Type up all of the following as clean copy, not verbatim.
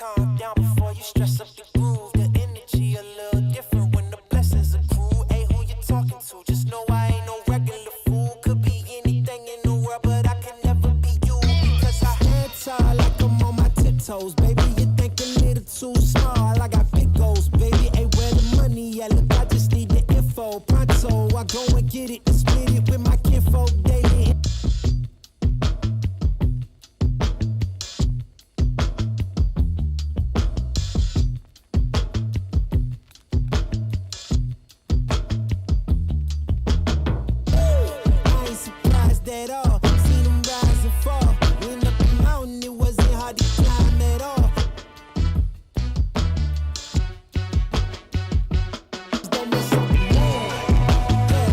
calm down before you stress up the groove. The energy a little different when the blessings accrue. Ain't who you talking to, just know I ain't no regular fool. Could be anything in the world, but I can never be you. Because I head tied like I'm on my tiptoes. Baby, you think a little too small, I got big goals. Baby, ain't where the money at, look, I just need the info. Pronto, I go and get it and split it with my kinfolk daily. At all, seen them rise and fall. Went up the mountain, it wasn't hard to climb at all. Don't miss up the moon, yeah.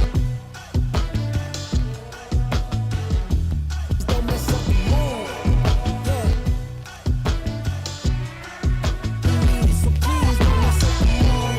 Don't miss up the moon, yeah. You need it, so please don't miss up the moon.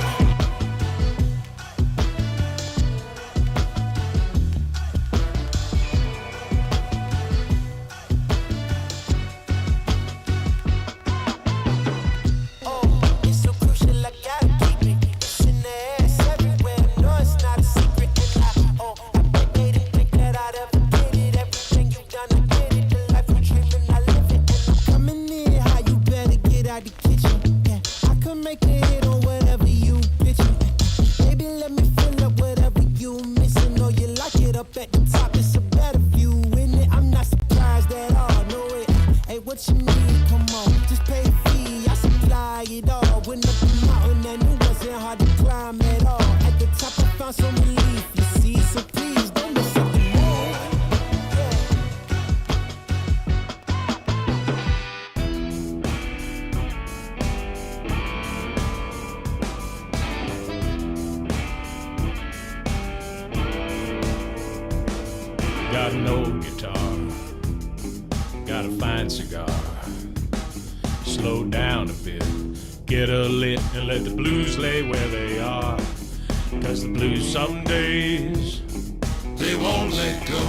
Make a hit on whatever you pitching. Baby, let me fill up whatever you missing. Or you like it up at the top, it's a better view, isn't it? I'm not surprised at all, no it ain't what you need, come on. Just pay the fee, I supply it all. Went up the mountain and it wasn't hard to climb at all. At the top I found some relief, you see, so please don't miss up the moon. Got no guitar, got a fine cigar. Slow down a bit, get a lit and let the blues lay where they are. 'Cause the blues some days, they won't let go.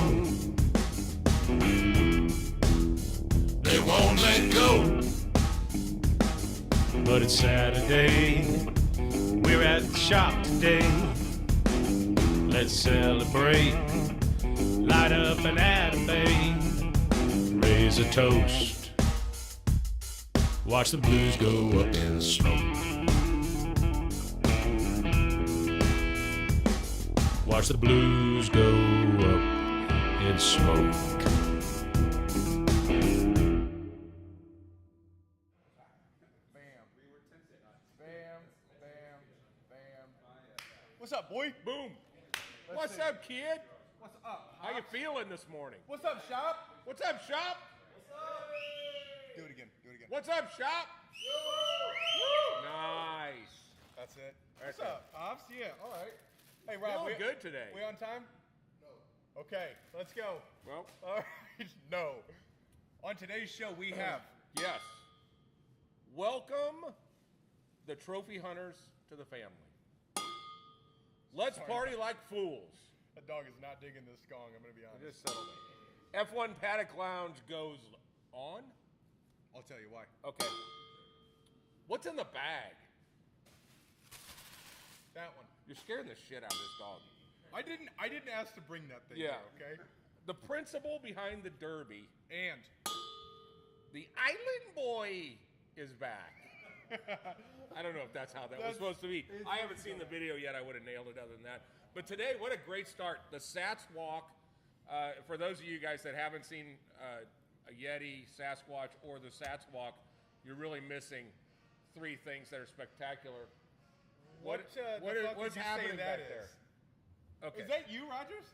They won't let go. But it's Saturday, we're at the shop today. Let's celebrate. Light up an Atabay, raise a toast, watch the blues go up in smoke. Watch the blues go up in smoke. Bam. Bam, bam, bam. What's up, boy? Boom. Let's What's see. up, kid? What's up? How you feeling this morning? What's up, shop? What's up, shop? Do it again. Do it again. What's up, shop? Nice. That's it. That's What's it. up, Pops? Yeah, all right. Hey, Rob. Feeling good today. We on time? No. Okay, let's go. Well, All right. No. On today's show, we have yes. Welcome the trophy hunters to the family. Let's party like fools. that dog is not digging this gong. I'm gonna be honest. Just settle it. F1 Paddock Lounge goes on. I'll tell you why. Okay. What's in the bag? That one. You're scaring the shit out of this dog. I didn't ask to bring that thing. Yeah. Here, okay. The principal behind the Derby, And the Island Boy, is back. I don't know if that's how that was supposed to be. I haven't seen the video yet. I would have nailed it other than that. But today, what a great start. The Sats Walk. For those of you guys that haven't seen a Yeti, Sasquatch, or the Sats Walk, you're really missing three things that are spectacular. what's What's happening back is? there? Okay. Is that you, Rogers?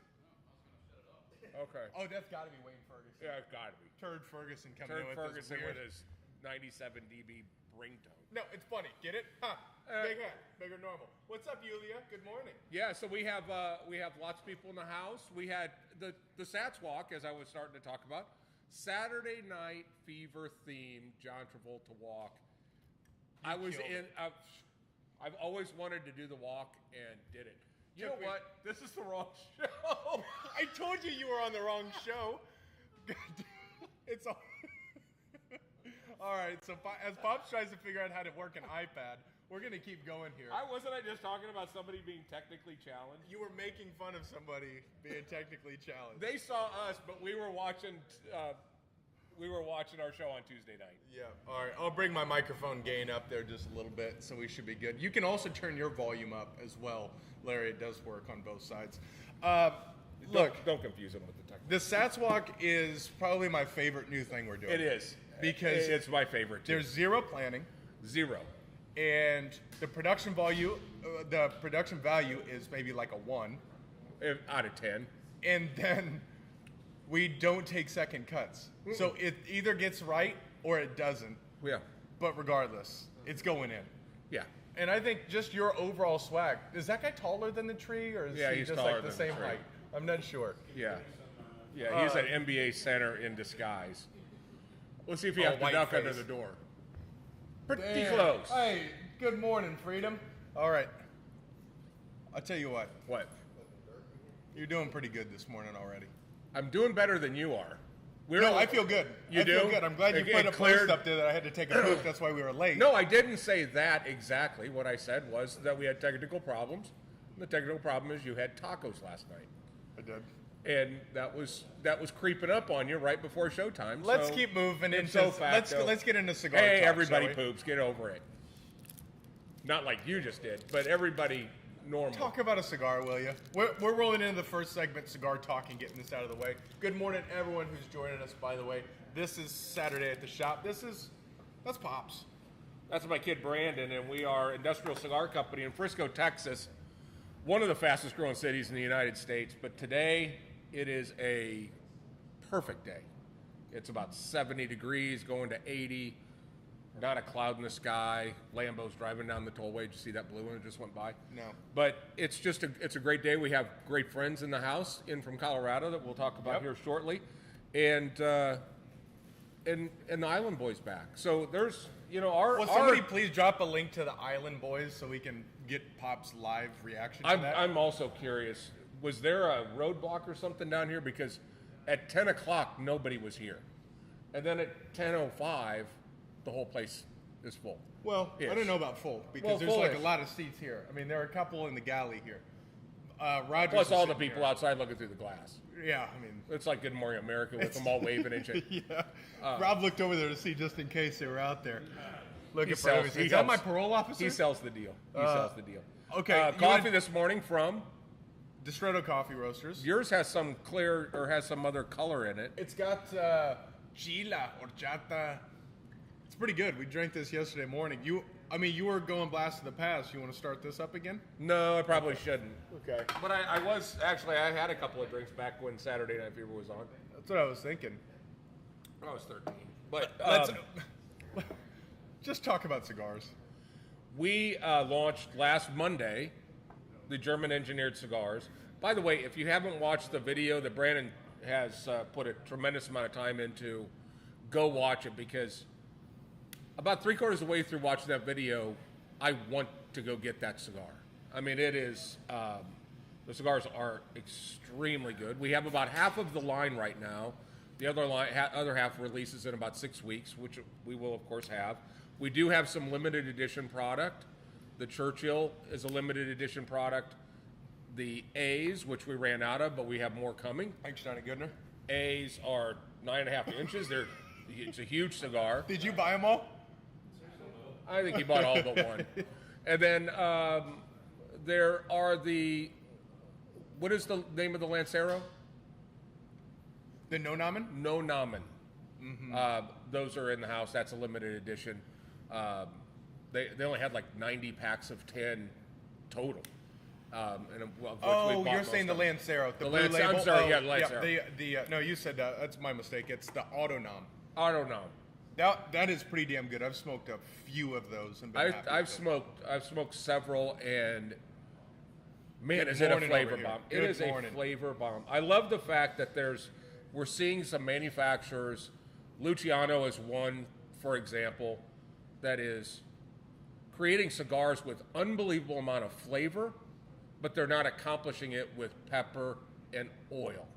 Okay. Oh, that's got to be Wayne Ferguson. Yeah, it's got to be. Turd Ferguson coming Turd in with Ferguson this weird. with his 97 dB ringtone. No, it's funny. Get it? Huh. Big hat, bigger normal. What's up, Yulia? Good morning. Yeah, so we have lots of people in the house. We had the Sats Walk, as I was starting to talk about. Saturday night fever theme John Travolta walk. I've always wanted to do the walk and did it. You know what? This is the wrong show. I told you were on the wrong show. It's all. All right, so as Pops tries to figure out how to work an iPad, we're going to keep going here. Wasn't I just talking about somebody being technically challenged? You were making fun of somebody being technically challenged. They saw us, but we were watching our show on Tuesday night. Yeah, all right. I'll bring my microphone gain up there just a little bit, so we should be good. You can also turn your volume up as well, Larry. It does work on both sides. Look, don't confuse them with the technical. the Sats Walk is probably my favorite new thing we're doing. It is. Because it's my favorite too. There's zero planning. Zero. And the production value is maybe like a 1. Out of 10. And then we don't take second cuts. Mm-mm. So it either gets right or it doesn't. Yeah. But regardless, it's going in. Yeah. And I think just your overall swag. Is that guy taller than the tree, or is he he's just taller like the than same the tree. height? I'm not sure. Yeah. Yeah, he's an NBA center in disguise. Let's see if he has to white duck face. under the door. Pretty Damn. close. Hey, good morning, Freedom. All right. I'll tell you what. What? You're doing pretty good this morning already. I'm doing better than you are. No, I feel good. You I do? feel good. I'm glad you put a post up there that I had to take a poop. That's why we were late. No, I didn't say that exactly. What I said was that we had technical problems. The technical problem is you had tacos last night. I did. And that was creeping up on you right before showtime. Let's keep moving into let's get into cigar Hey, talk, everybody shall we? poops. Get over it. Not like you just did, but everybody normal. Talk about a cigar, will you? We're rolling into the first segment, cigar talk, and getting this out of the way. Good morning, everyone who's joining us, by the way. This is Saturday at the Shop. That's Pops. That's my kid Brandon, and we are Industrial Cigar Company in Frisco, Texas, one of the fastest growing cities in the United States. But today, it is a perfect day. It's about 70 degrees, going to 80, not a cloud in the sky. Lambo's driving down the tollway. Did you see that blue one that just went by? No. But it's just it's a great day. We have great friends in the house in from Colorado that we'll talk about here shortly. And the Island Boys back. So there's, Will somebody please drop a link to the Island Boys so we can get Pop's live reaction to that? I'm also curious. Was there a roadblock or something down here? Because at 10 o'clock, nobody was here. And then at 10:05, the whole place is full. Well, Ish. I don't know about full, because there's like a lot of seats here. I mean, there are a couple in the galley here. Rogers Plus is all the sitting people here. outside looking through the glass. Yeah, I mean. It's like Good Morning America with them all waving and shit. Yeah. Rob looked over there to see just in case they were out there. Looking for sells- everything. he Is that my helps. parole officer? He sells the deal. Sells the deal. Okay. Coffee this morning from Distretto Coffee Roasters. yours has some clear or has some other color in it. It's got chila, horchata. It's pretty good. We drank this yesterday morning. You were going blast to the past. You want to start this up again? No, I probably shouldn't. Okay. But I had a couple of drinks back when Saturday Night Fever was on. That's what I was thinking. I was 13. But Let's just talk about cigars. we launched last Monday the German engineered cigars. By the way, if you haven't watched the video that Brandon has put a tremendous amount of time into, go watch it, because about 3/4 of the way through watching that video, I want to go get that cigar. I mean, it is, the cigars are extremely good. We have about half of the line right now. The other half releases in about 6 weeks, which we will, of course, have. We do have some limited edition product. The Churchill is a limited edition product. The A's, which we ran out of, but we have more coming. Thanks, Johnny Goodner. A's are 9.5 inches. It's a huge cigar. Did you buy them all? I think he bought all but one. And then there are what is the name of the Lancero? The No Namen? No Namen. Mm-hmm. Those are in the house. That's a limited edition. They only had like 90 packs of 10 total. And of which we bought you're most saying the of them. Lancero. The blue Lancero, label? I'm sorry, yeah, Lancero. No, you said that. That's my mistake. It's the Auto Nom. I don't know. That is pretty damn good. I've smoked a few of those and been happy I've with it. smoked several, and man, Good is it a morning flavor over here. bomb. Good It is morning. a flavor bomb. I love the fact that we're seeing some manufacturers. Luciano is one, for example, that is creating cigars with unbelievable amount of flavor, but they're not accomplishing it with pepper and oil.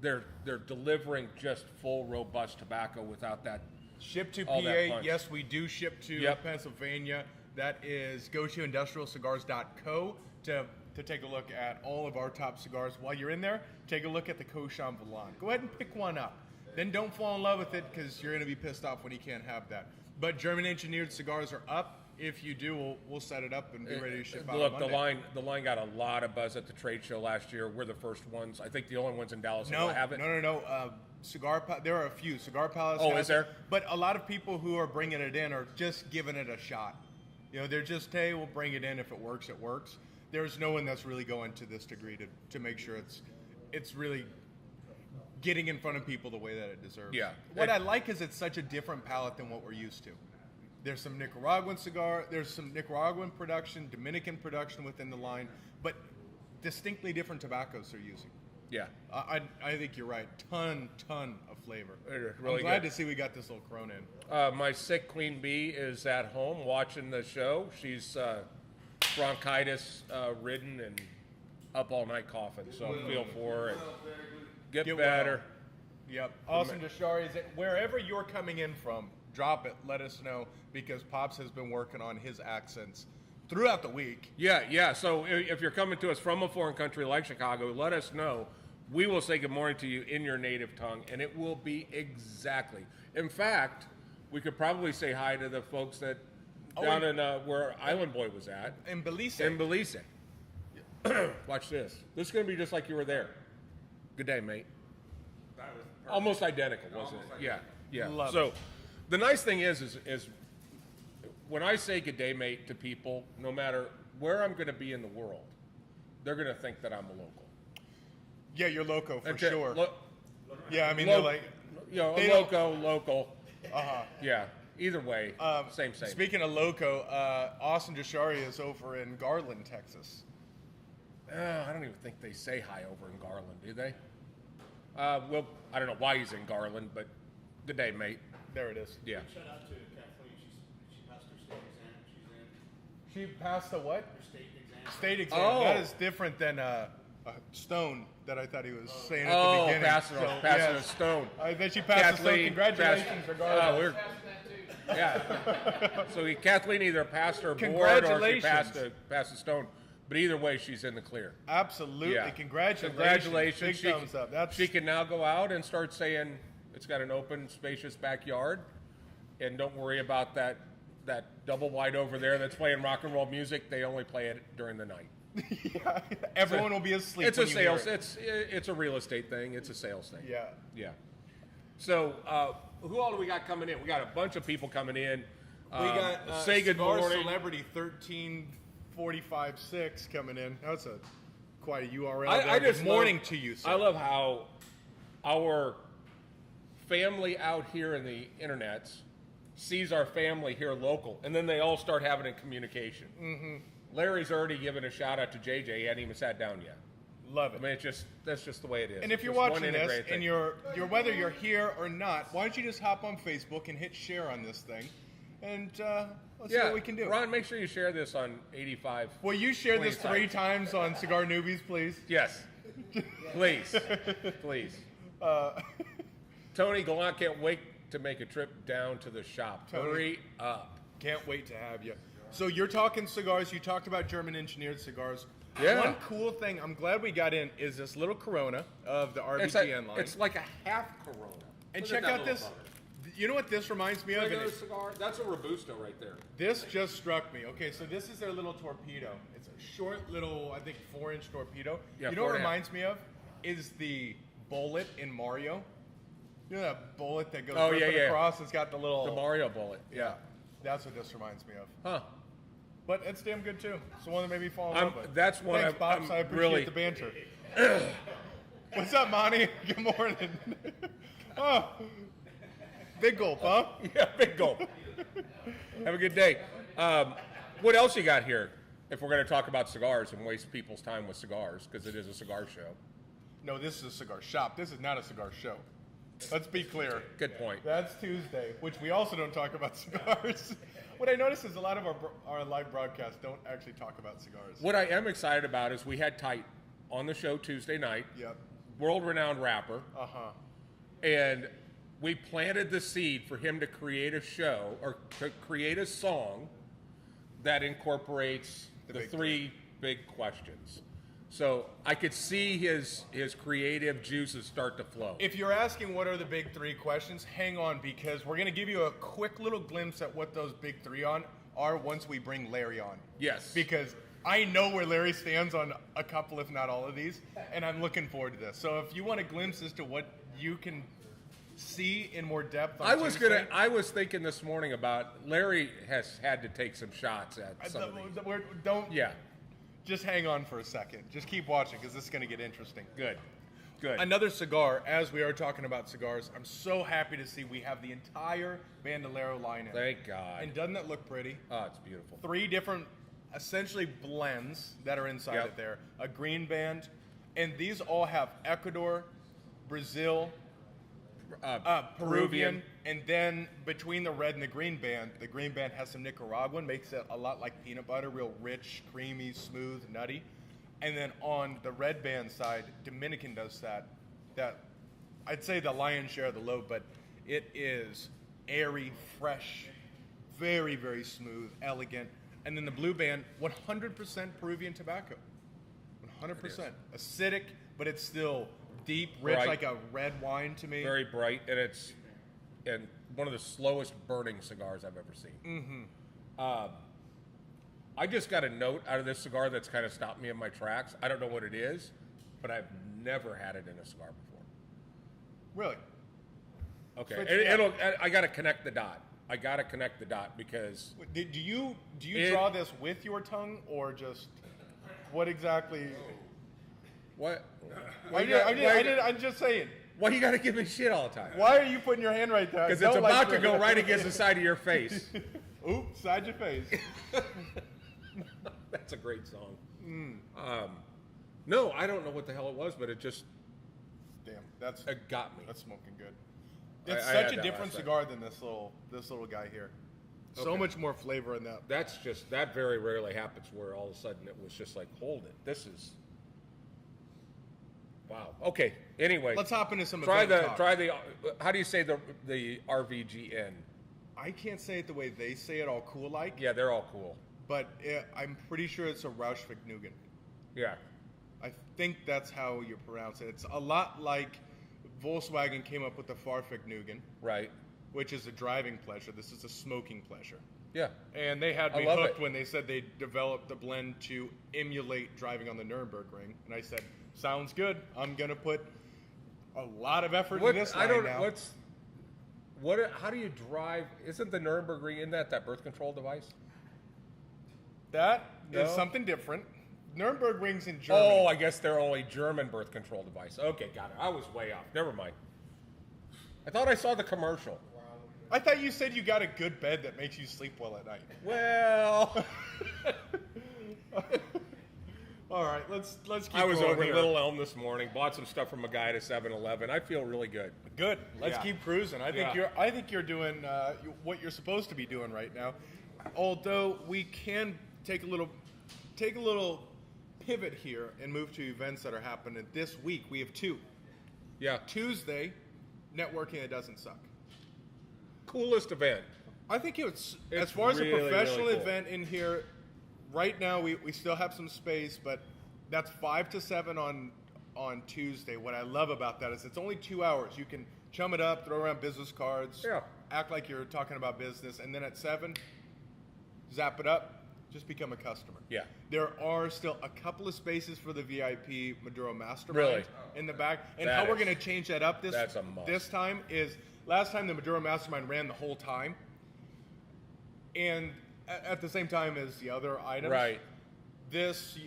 They're delivering just full, robust tobacco without that Ship to all that PA. punch. Yes, we do ship to Yep. Pennsylvania. That is go to industrialcigars.co to take a look at all of our top cigars. While you're in there, take a look at the Cochon Volant. Go ahead and pick one up. Then don't fall in love with it because you're going to be pissed off when you can't have that. But German engineered cigars are up. If you do, we'll set it up and be ready to ship out. Look, on the Monday. line got a lot of buzz at the trade show last year. We're the first ones. I think the only ones in Dallas No, that have it. no. There are a few. Cigar Palace. Oh, has is there? it, but a lot of people who are bringing it in are just giving it a shot. You know, they're just, hey, we'll bring it in. If it works, it works. There's no one that's really going to this degree to make sure it's really getting in front of people the way that it deserves. Yeah. What I like is it's such a different palette than what we're used to. There's some Nicaraguan production, Dominican production within the line, but distinctly different tobaccos they're using. Yeah. I think you're right. Ton of flavor. It's really I'm glad good. to see we got this little Corona in. My sick queen bee is at home watching the show. She's bronchitis ridden and up all night coughing, so I feel for her. And get better. Well. Yep. Awesome, Deshari. Is it wherever you're coming in from? Drop it. Let us know because Pops has been working on his accents throughout the week. Yeah. So if you're coming to us from a foreign country like Chicago, let us know. We will say good morning to you in your native tongue, and it will be exactly. In fact, we could probably say hi to the folks that down in where Island Boy was at. In Belize. In Belize. Watch this. This is going to be just like you were there. Good day, mate. Almost identical, wasn't it? Yeah. Love so it. the nice thing is when I say good day, mate, to people, no matter where I'm going to be in the world, they're going to think that I'm a local. Yeah, you're loco for Okay, sure. Look, Yeah, I mean, they're like, they don't- local. uh-huh. Yeah. Either way, same. Speaking of loco, Austin Deshari is over in Garland, Texas. I don't even think they say hi over in Garland, do they? Well, I don't know why he's in Garland, but good day, mate. There it is. Yeah. Shout out to Kathleen. She passed her state exam. She's in She passed the what? her state exam. State exam. Oh. That is different than Stone that I thought he was saying at the Oh, beginning. passing a stone. I bet she passed the Stone. Kathleen, Congratulations, regardless. Yeah. So Kathleen either passed her board or she Congratulations. passed a stone. But either way, she's in the clear. Absolutely. Yeah. Congratulations. Big She thumbs up. That's she can now go out and start saying it's got an open, spacious backyard, and don't worry about that double wide over there that's playing rock and roll music. They only play it during the night. yeah, everyone will be asleep. It's a when you hear sales. it. It's a real estate thing. It's a sales thing. Yeah. So who all do we got coming in? We got a bunch of people coming in. We got say good Cigar morning. Celebrity 13456 coming in. That's quite a URL. I there. just Good morning love- to you, sir. I love how our family out here in the internets sees our family here local, and then they all start having a communication. Mm-hmm. Larry's already given a shout out to JJ. He hadn't even sat down yet. Love I it. mean, that's just the way it is. And It's if you're just one watching this integrated thing. and you're whether you're here or not, why don't you just hop on Facebook and hit share on this thing, and let's see what we can do. Ron, make sure you share this on 85. Will you share this Please, 3 times on Cigar Newbies, please? Yes, please. Tony Gallant can't wait to make a trip down to the shop. Tony. Hurry up. Can't wait to have you. So you're talking cigars. You talked about German engineered cigars. Yeah. One cool thing I'm glad we got in is this little Corona of the RBGN line. It's like a half Corona. And Look check at that out little this. bugger. You know what this reminds me of? And Regular it- cigar. That's a Robusto right there. This just struck me. Okay, so this is their little torpedo. It's a short little, I think, 4-inch torpedo. Yeah, you know what it 4.5. reminds me of? Is the bullet in Mario. You know that bullet that goes Oh, ripping yeah. across? It's got the little... The Mario bullet. Yeah, that's what this reminds me of. Huh. But it's damn good, too. It's the one that made me fall in love with. That's one Thanks, Pops. I appreciate really- the banter. What's up, Monty? Good morning. Oh, big gulp, huh? Yeah, big gulp. Have a good day. What else you got here? If we're going to talk about cigars and waste people's time with cigars, because it is a cigar show. No, this is a cigar shop. This is not a cigar show. Let's be clear. Good point. That's Tuesday, which we also don't talk about cigars. What I noticed is a lot of our live broadcasts don't actually talk about cigars. What I am excited about is we had Tite on the show Tuesday night, Yep. world-renowned rapper, Uh-huh. and we planted the seed for him to create a show or to create a song that incorporates the three big questions. So I could see his creative juices start to flow. If you're asking what are the big three questions, hang on, because we're going to give you a quick little glimpse at what those big three are once we bring Larry on. Yes. Because I know where Larry stands on a couple, if not all of these, and I'm looking forward to this. So if you want a glimpse as to what you can see in more depth on Tuesday, I was thinking this morning about Larry has had to take some shots at some of these. Just hang on for a second. Just keep watching because this is going to get interesting. Good. Another cigar, as we are talking about cigars, I'm so happy to see we have the entire Bandolero line in. Thank God. And doesn't it look pretty? Oh, it's beautiful. 3 different, essentially blends that are inside it there. A green band. And these all have Ecuador, Brazil, Peruvian, and then between the red and the green band has some Nicaraguan, makes it a lot like peanut butter, real rich, creamy, smooth, nutty. And then on the red band side, Dominican does that I'd say the lion's share of the load, but it is airy, fresh, very, very smooth, elegant. And then the blue band, 100% Peruvian tobacco. 100%. Acidic, but it's still deep, rich, bright, like a red wine to me. Very bright, and one of the slowest burning cigars I've ever seen. I just got a note out of this cigar that's kind of stopped me in my tracks. I don't know what it is, but I've never had it in a cigar before. Really? Okay, I got to connect the dot. Because Do you draw this with your tongue or just what exactly? What? I'm just saying. Why you got to give me shit all the time? Why are you putting your hand right there? Because it's about to go right against the side of your face. Oops, side your face. That's a great song. No, I don't know what the hell it was, but it just it got me. That's smoking good. It's I such had a that different last cigar than this little guy here. So Okay. much more flavor in that. That very rarely happens where all of a sudden it was just like, hold it. This is wow. Okay. Anyway, Let's hop into some try event the talk. try the. How do you say the RVGN? I can't say it the way they say it, all cool like. Yeah, they're all cool. But I'm pretty sure it's a Rauschwig-Nugan. Yeah. I think that's how you pronounce it. It's a lot like Volkswagen came up with the Farfig-Nugan, Right. which is a driving pleasure. This is a smoking pleasure. Yeah. And they had I me love hooked it. when they said they developed the blend to emulate driving on the Nürburgring. And I said, sounds good. I'm going to put a lot of effort in this line now. How do you drive? Isn't the Nürburgring in that birth control device? That is No? something different. Nürburgring's in Germany. Oh, I guess they're only German birth control device. Okay, got it. I was way off. Never mind. I thought I saw the commercial. I thought you said you got a good bed that makes you sleep well at night. Well, All right, let's keep I was rolling over here. in Little Elm this morning, bought some stuff from a guy at a 7-Eleven. I feel really good. Good. Let's Yeah. keep cruising. I think you're doing what you're supposed to be doing right now. Although we can take a little pivot here and move to events that are happening this week. We have 2. Yeah. Tuesday, networking that doesn't suck. Coolest event. I think it's It's as far as really, a professional really cool. event in here. Right now, we still have some space, but that's 5 to 7 on Tuesday. What I love about that is it's only 2 hours. You can chum it up, throw around business cards, Yeah. act like you're talking about business, and then at 7, zap it up, just become a customer. Yeah. There are still a couple of spaces for the VIP Maduro Mastermind Really? in the back. And That how we're is- going to change that up that's a must. this time is last time the Maduro Mastermind ran the whole time. And at the same time as the other items. Right. This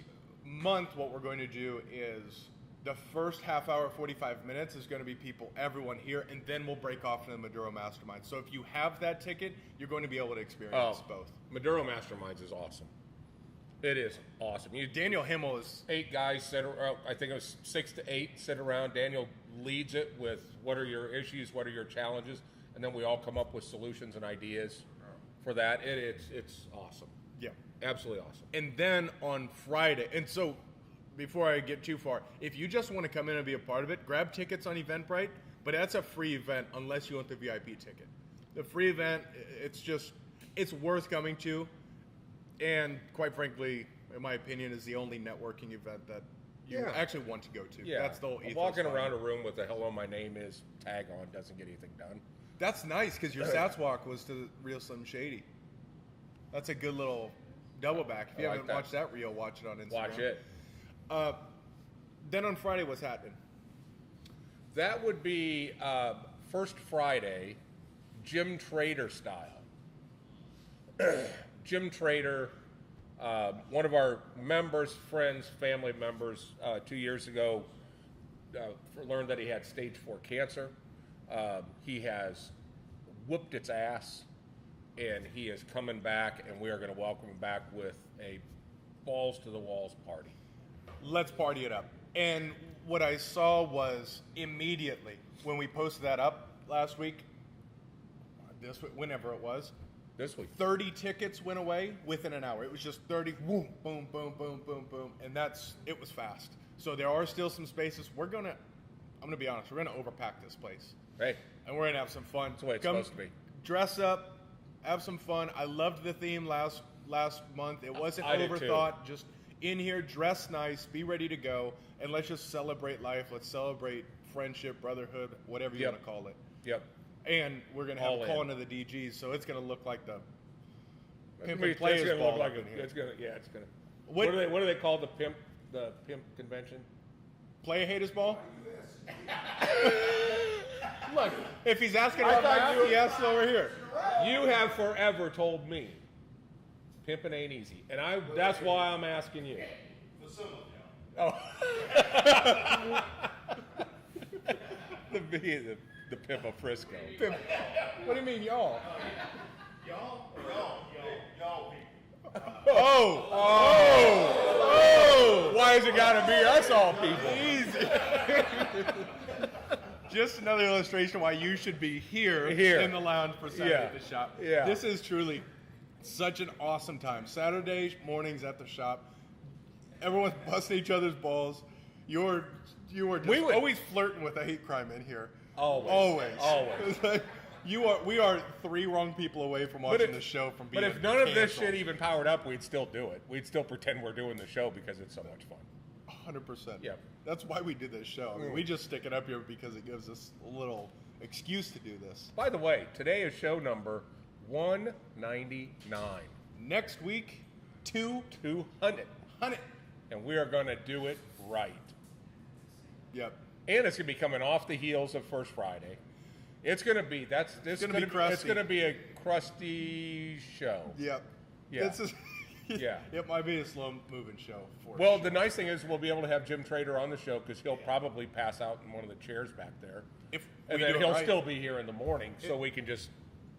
month, what we're going to do is the first half hour, 45 minutes, is going to be everyone here, and then we'll break off to the Maduro Mastermind. So if you have that ticket, you're going to be able to experience both. Maduro Masterminds is awesome. It is awesome. Daniel Himmel is 8 guys sit around, I think it was 6 to 8 sit around. Daniel leads it with what are your issues, what are your challenges, and then we all come up with solutions and ideas for that. It's awesome. yeah. Absolutely awesome. And then on Friday, and so before I get too far, if you just want to come in and be a part of it, grab tickets on Eventbrite. But that's a free event unless you want the VIP ticket. The free event, it's worth coming to, and quite frankly, in my opinion, is the only networking event that you actually want to go to. Yeah. That's the whole ethos. Walking behind around it. a room with a "Hello, my name is" tag on doesn't get anything done. That's nice because your Sats walk was to Real Slim Shady. That's a good little double back. If you haven't watched that reel, watch it on Instagram. Watch it. Then on Friday, what's happening? That would be First Friday, Jim Trader style. Jim Trader, one of our members, friends, family members, 2 years ago, learned that he had stage 4 cancer. He has whooped its ass, and he is coming back, and we are going to welcome him back with a balls to the walls party. Let's party it up. And what I saw was immediately when we posted that up last week, whenever it was, This week. 30 tickets went away within an hour. It was just 30, boom, boom, boom, boom, boom, boom, and it was fast. So there are still some spaces. I'm gonna be honest, we're gonna overpack this place. Hey, And we're gonna have some fun. that's the way it's supposed to be. Dress up, have some fun. I loved the theme last month. It wasn't I did too. overthought. Just in here, dress nice, be ready to go, and let's just celebrate life. Let's celebrate friendship, brotherhood, whatever you Yep. want to call it. Yep. And we're gonna have All a call in. into the DGs, so it's gonna look like the I pimp mean, and players it's gonna ball look like up in here. it's gonna. What- What do they call the pimp convention? Play a haters ball. Look, if he's asking about thought math, you- he asks over here. You have forever told me pimping ain't easy, and that's why I'm asking you. Oh. the pimp of Frisco. What do you mean, y'all? Y'all people. Oh! Why has it gotta be us all people? Easy. Just another illustration why you should be here in the lounge for Saturday Yeah. at the shop. Yeah. This is truly such an awesome time. Saturday mornings at the shop, everyone's busting each other's balls. You are just We would- always flirting with a hate crime in here. Always. It's like, we are 3 wrong people away from watching the show from being But if none of this canceled. shit even powered up, we'd still do it. We'd still pretend we're doing the show because it's so much fun. 100%. Yep. That's why we did this show. I mean, we just stick it up here because it gives us a little excuse to do this. By the way, today is show number 199. Next week, 200. 200. And we are going to do it right. Yep. And it's going to be coming off the heels of First Friday. It's going to be It's gonna be crusty. It's going to be a crusty show. Yep. Yeah. It's just, Yeah. It might be a slow moving show for Well, sure. the nice thing is we'll be able to have Jim Trader on the show because he'll probably pass out in one of the chairs back there. If And we then do it he'll right. still be here in the morning, so we can just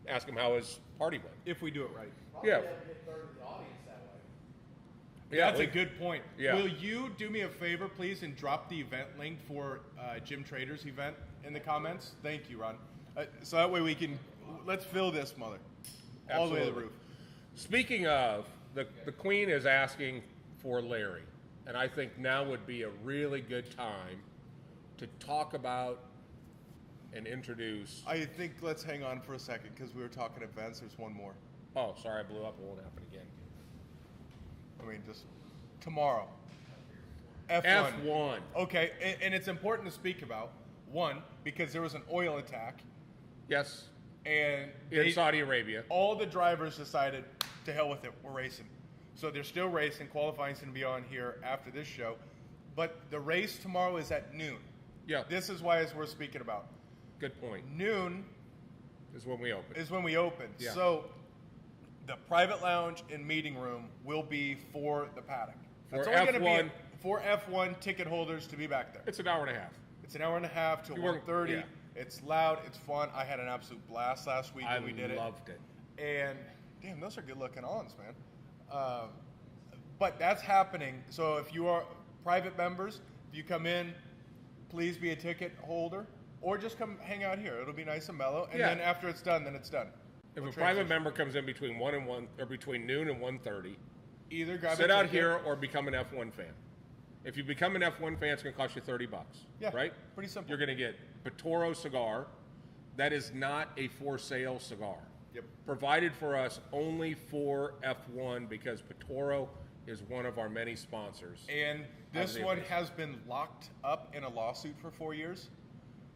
ask him how his party went. If we do it right. Yeah. Yeah, That's a good point. Yeah. Will you do me a favor, please, and drop the event link for Jim Trader's event in the comments? Thank you, Ron. So that way we can, let's fill this mother. All the way to the Absolutely. roof. Speaking of, the Queen is asking for Larry, and I think now would be a really good time to talk about and introduce. I think let's hang on for a second because we were talking events. There's one more. Oh, sorry, I blew up. It won't happen again. I mean, just tomorrow. F1. Okay, and it's important to speak about. One, because there was an oil attack, Yes, and in Saudi Arabia. all the drivers decided, to hell with it, we're racing. So they're still racing. Qualifying's going to be on here after this show. But the race tomorrow is at noon. Yeah, This is why we're speaking about. good point. Noon Is when we open. is when we open. Yeah. So the private lounge and meeting room will be for the paddock. For That's only gonna F1. be for F1 ticket holders to be back there. It's an hour and a half. It's an hour and a half till You weren't- 1:30. yeah. It's loud. It's fun. I had an absolute blast last week I when we did it. loved it. And damn, those are good looking ons, man. But that's happening. So if you are private members, if you come in, please be a ticket holder, or just come hang out here. It'll be nice and mellow. And Yeah. then after it's done, then it's done. If We'll a private transition. member comes in between 1 and 1, or between noon and 1:30, Either grab sit a out ticket, here or become an F1 fan. If you become an F1 fan, it's going to cost you $30. Yeah, right? pretty simple. You're going to get Toro cigar. That is not a for sale cigar. Yep. Provided for us only for F1 because Toro is one of our many sponsors. And this one has been locked up in a lawsuit for 4 years,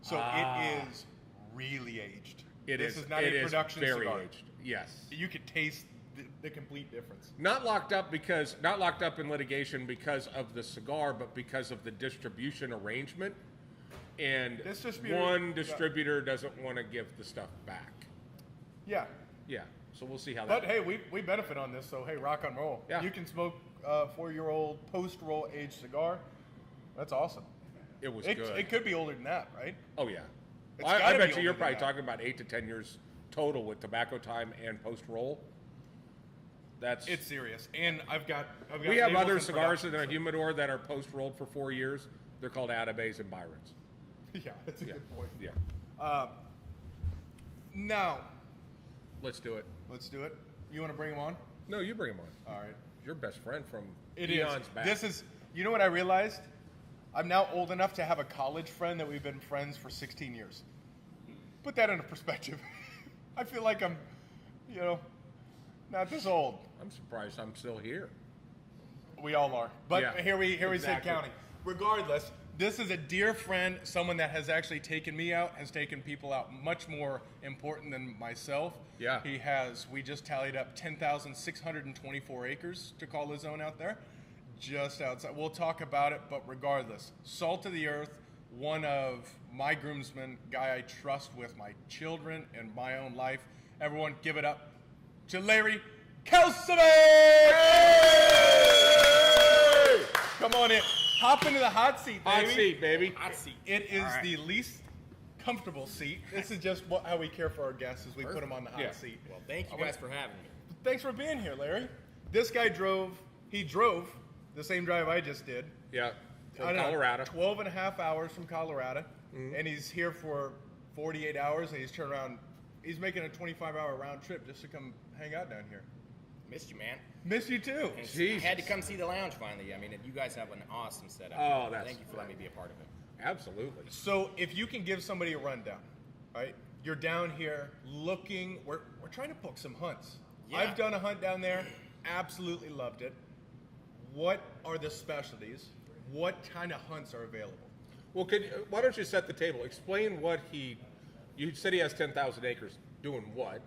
so it is really aged. This is not a production very cigar. aged. Yes. You could taste the complete difference. Not locked up in litigation because of the cigar, but because of the distribution arrangement. And one distributor doesn't want to give the stuff back. Yeah. Yeah. So we'll see how But that. hey, we benefit on this, so hey, rock and roll. Yeah. You can smoke a 4-year-old post-roll aged cigar. That's awesome. It was good. It could be older than that, right? Oh yeah. It's I gotta bet be you you're older probably than that. talking about 8 to 10 years total with tobacco time and post roll. That's It's serious. And I've got we have labels other in cigars in production, our so- humidor that are post rolled for 4 years. They're called Atabays and Byrons. Yeah, that's a Yeah. good point. Yeah. Now, Let's do it. let's do it. You want to bring them on? No, you bring them on. All right. Your best friend from It eons is. back. This is. You know what I realized? I'm now old enough to have a college friend that we've been friends for 16 years. Put that into perspective. I feel like I'm, not this old. I'm surprised I'm still here. We all are. But Yeah, here we sit exactly. counting. Regardless, this is a dear friend, someone that has actually taken me out, has taken people out much more important than myself. Yeah. We just tallied up 10,624 acres to call his own out there, just outside. We'll talk about it, but regardless, salt of the earth, one of my groomsmen, guy I trust with my children and my own life. Everyone give it up to Larry Kelsovic! Come on in. Hop into the hot seat, baby. Hot seat, baby. Hot seat. It is the least comfortable seat. This is just how we care for our guests, is we put them on the hot Yeah. seat. Well, thank you guys for having me. Thanks for being here, Larry. This guy drove the same drive I just did. Yeah. From I don't know, Colorado. 12 and a half hours from Colorado. And he's here for 48 hours, and he's turned around. He's making a 25-hour round trip just to come hang out down here. Missed you, man. Miss you too. And Jesus. had to come see the lounge finally. I mean, you guys have an awesome setup. Oh, that's Thank you for letting me be a part of it. Absolutely. So if you can give somebody a rundown, right? You're down here looking. We're trying to book some hunts. Yeah. I've done a hunt down there. Absolutely loved it. What are the specialties? What kind of hunts are available? Well, why don't you set the table? Explain what you said he has 10,000 acres. Doing what?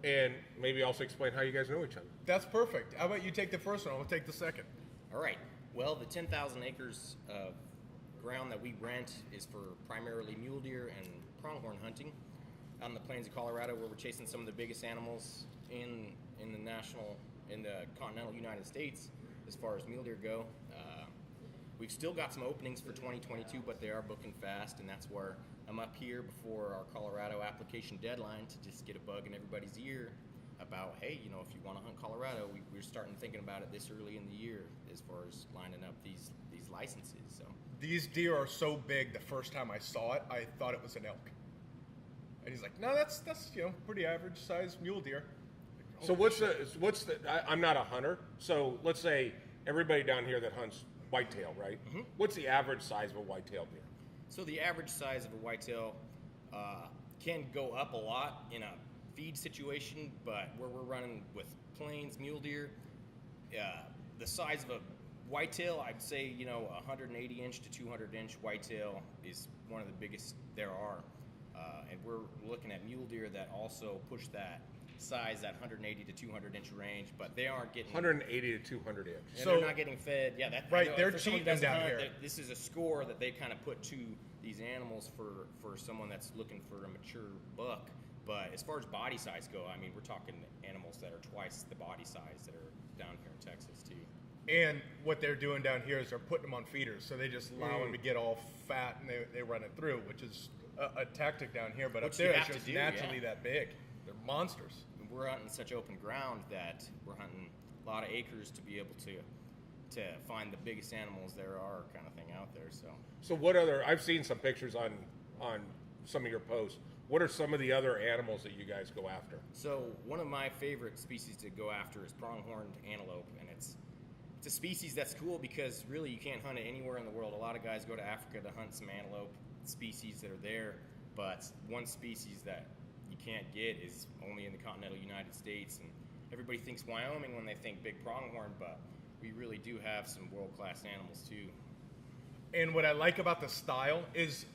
And maybe also explain how you guys know each other. That's perfect. How about you take the first one? I'll take the second. All right. Well, the 10,000 acres of ground that we rent is for primarily mule deer and pronghorn hunting out in the plains of Colorado, where we're chasing some of the biggest animals in the continental United States as far as mule deer go. We've still got some openings for 2022, but they are booking fast, and that's where I'm up here before our Colorado application deadline to just get a bug in everybody's ear about, hey, if you want to hunt Colorado, we're starting thinking about it this early in the year as far as lining up these licenses. So These deer are so big. The first time I saw it, I thought it was an elk. And he's like, "No, that's pretty average size mule deer." So what's the? I'm not a hunter. So let's say everybody down here that hunts whitetail, right? Mm-hmm. What's the average size of a whitetail deer? So the average size of a whitetail can go up a lot in a feed situation, but where we're running with plains mule deer, the size of a whitetail, I'd say 180 inch to 200 inch whitetail is one of the biggest there are, and we're looking at mule deer that also push that size, that 180 to 200 inch range, but they aren't getting 180 to 200 inch. and So- they're not getting fed. Yeah, that Right, they're for someone who cheating doesn't down hunt, here. This is a score that they kind of put to these animals for someone that's looking for a mature buck. But as far as body size go, I mean, we're talking animals that are twice the body size that are down here in Texas too. And what they're doing down here is they're putting them on feeders, so they just allow them to get all fat and they run it through, which is a tactic down here. But up Which you there, it's have to just do, naturally yeah. that big. They're monsters. We're hunting such open ground that we're hunting a lot of acres to be able to find the biggest animals there are, kind of thing out there. So what other? I've seen some pictures on some of your posts. What are some of the other animals that you guys go after? So one of my favorite species to go after is pronghorn antelope, and it's it's a species that's cool because really you can't hunt it anywhere in the world. A lot of guys go to Africa to hunt some antelope species that are there, but one species that you can't get is only in the continental United States. And everybody thinks Wyoming when they think big pronghorn, but we really do have some world-class animals too. And what I like about the style is,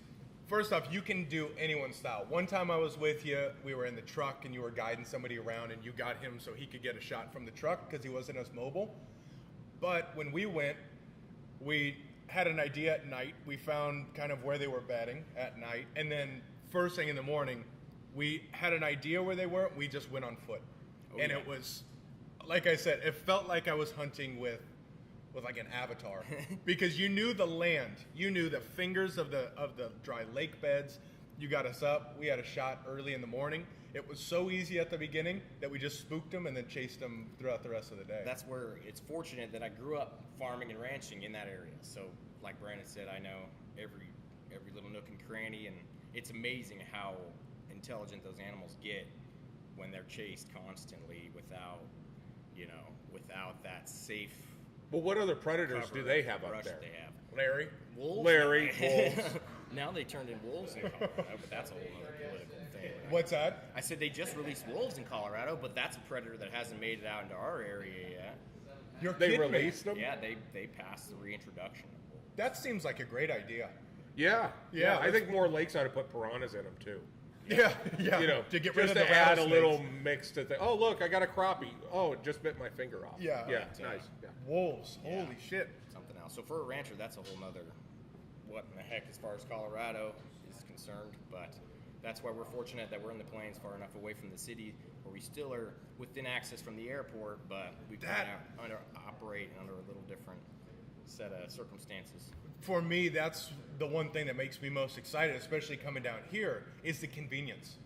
first off, you can do anyone's style. One time I was with you, we were in the truck and you were guiding somebody around and you got him so he could get a shot from the truck because he wasn't as mobile. But when we went, we had an idea at night. We found kind of where they were bedding at night. And then first thing in the morning, we had an idea where they were. We just went on foot. And it was, like I said, it felt like I was hunting with like an avatar because you knew the land, you knew the fingers of the dry lake beds. You got us up. We had a shot early in the morning. It was so easy at the beginning that we just spooked them and then chased them throughout the rest of the day. That's where it's fortunate that I grew up farming and ranching in that area. So, like Brandon said, I know every little nook and cranny, and it's amazing how intelligent those animals get when they're chased constantly without that safe. Well, what other predators cover do they have brush up there? that They have Larry. wolves. Larry, wolves. Now they turned in wolves in Colorado, but that's a whole other political thing. What's that? I said they just released wolves in Colorado, but that's a predator that hasn't made it out into our area yet. You're They kidding me. released them? Yeah, they passed the reintroduction of wolves. That seems like a great idea. Yeah. Yeah, I think more lakes ought to put piranhas in them too. Yeah. You know, to get rid just of the to add a rattlesnakes. little mix to the. Oh, look, I got a crappie. Oh, it just bit my finger off. Yeah. Yeah. Yeah. Nice. Yeah. Wolves. Holy shit. Something else. So for a rancher, that's a whole nother what in the heck as far as Colorado is concerned. But that's why we're fortunate that we're in the plains far enough away from the city where we still are within access from the airport, but we operate under a little different set of circumstances. For me, that's the one thing that makes me most excited, especially coming down here, is the convenience.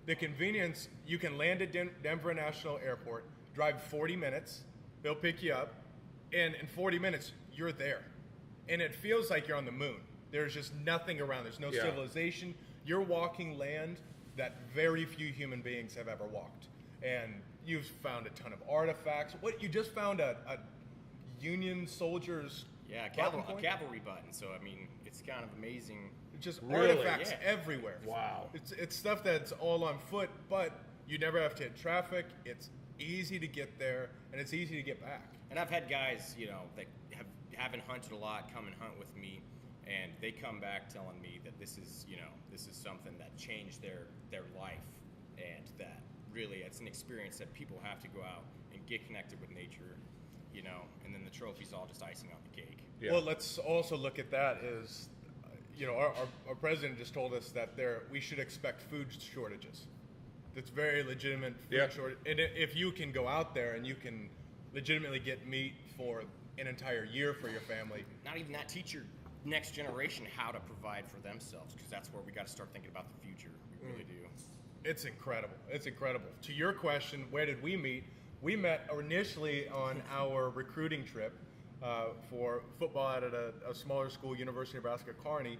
The convenience, you can land at Denver National Airport, drive 40 minutes, they'll pick you up, and in 40 minutes, you're there. And it feels like you're on the moon. There's just nothing around. There's no Yeah. civilization. You're walking land that very few human beings have ever walked. And you've found a ton of artifacts. You just found a Union soldier's Yeah, a button point? cavalry button. So I mean, it's kind of amazing. Just Really? artifacts Yeah. everywhere. Wow. It's stuff that's all on foot, but you never have to hit traffic. It's easy to get there, and it's easy to get back. And I've had guys, that haven't hunted a lot come and hunt with me, and they come back telling me that this is something that changed their life, and that really it's an experience that people have to go out and get connected with nature, and then the trophy's all just icing on the cake. Yeah. Well, let's also look at that as, our president just told us that we should expect food shortages. That's very legitimate food Yeah. shortage. And if you can go out there and you can legitimately get meat for an entire year for your family. Not even that, teach your next generation how to provide for themselves, because that's where we got to start thinking about the future. We really do. It's incredible. It's incredible. To your question, where did we meet? We met initially on our recruiting trip for football at a smaller school, University of Nebraska Kearney,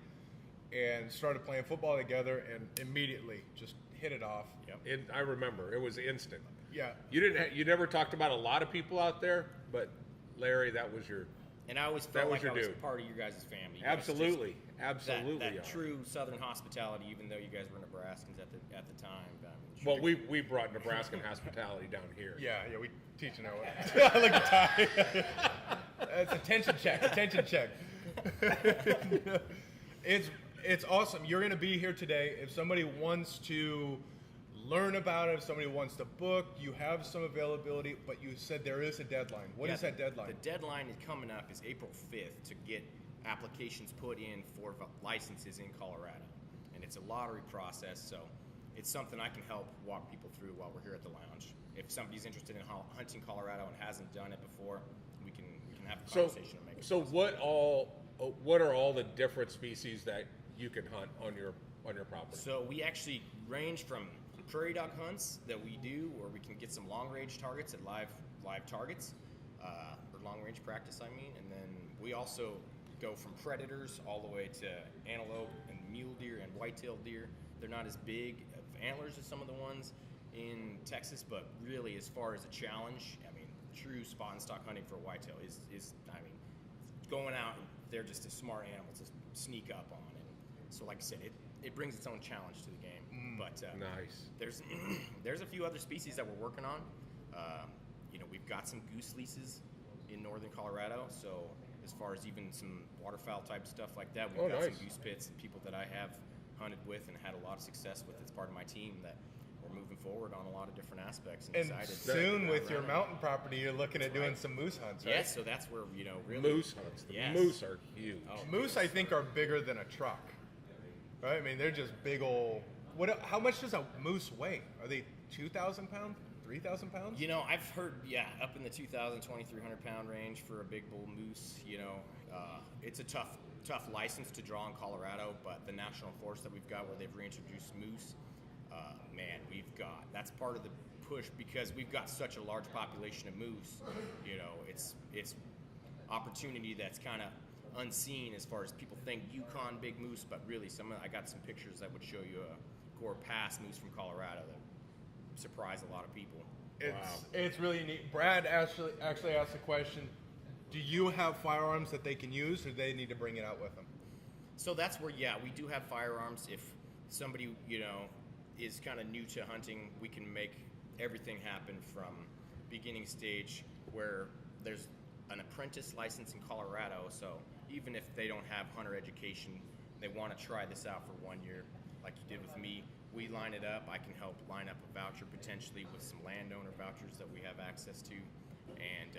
and started playing football together and immediately just hit it off. Yep. I remember it was instant. Yeah. You never talked about a lot of people out there, but Larry, that was your. And I always That felt was like your I was dude. part of you guys' family. You guys Absolutely, just- absolutely. That are. true Southern hospitality, even though you guys were Nebraskans at the time. Well, we brought Nebraskan hospitality down here. Yeah, we teach you now. I look at Ty. It's attention check. It's awesome. You're going to be here today. If somebody wants to learn about it, if somebody wants to book, you have some availability, but you said there is a deadline. What is that deadline? The deadline is coming up is April 5th to get applications put in for licenses in Colorado. And it's a lottery process, so it's something I can help walk people through while we're here at the lounge. If somebody's interested in hunting Colorado and hasn't done it before, we can have a conversation and make it So what are all the different species that you can hunt on your property? So we actually range from prairie dog hunts that we do, where we can get some long range targets at live targets, or long range practice, and then we also go from predators all the way to antelope and mule deer and white-tailed deer. They're not as big of antlers as some of the ones in Texas, but really as far as a challenge, true spot and stock hunting for a whitetail is I mean, going out and they're just a smart animal to sneak up on. And so, like I said, it brings its own challenge to the game. But Nice. there's a few other species that we're working on. We've got some goose leases in northern Colorado. So as far as even some waterfowl type stuff like that, we've got some goose pits and people that I have hunted with and had a lot of success with as part of my team that we're moving forward on a lot of different aspects. And excited soon with your around. mountain property, you're looking at doing some moose hunts, right? Yeah, so that's where, really. Moose hunts. The Yes. moose are huge. Oh, Moose, I think, are bigger than a truck, right? I mean, they're just big old. How much does a moose weigh? Are they 2,000 pounds, 3,000 pounds? I've heard, up in the 2,000, 2,300 pound range for a big bull moose. It's a tough license to draw in Colorado, but the national forest that we've got where they've reintroduced moose, that's part of the push because we've got such a large population of moose. It's opportunity that's kind of unseen as far as people think Yukon big moose, but really I got some pictures that would show you a Gore Pass moose from Colorado that surprised a lot of people. It's really neat. Brad actually asked the question, do you have firearms that they can use, or do they need to bring it out with them? So that's where, we do have firearms. If somebody, is kind of new to hunting, we can make everything happen from beginning stage where there's an apprentice license in Colorado. So even if they don't have hunter education, they want to try this out for 1 year, like you did with me, we line it up. I can help line up a voucher potentially with some landowner vouchers that we have access to. And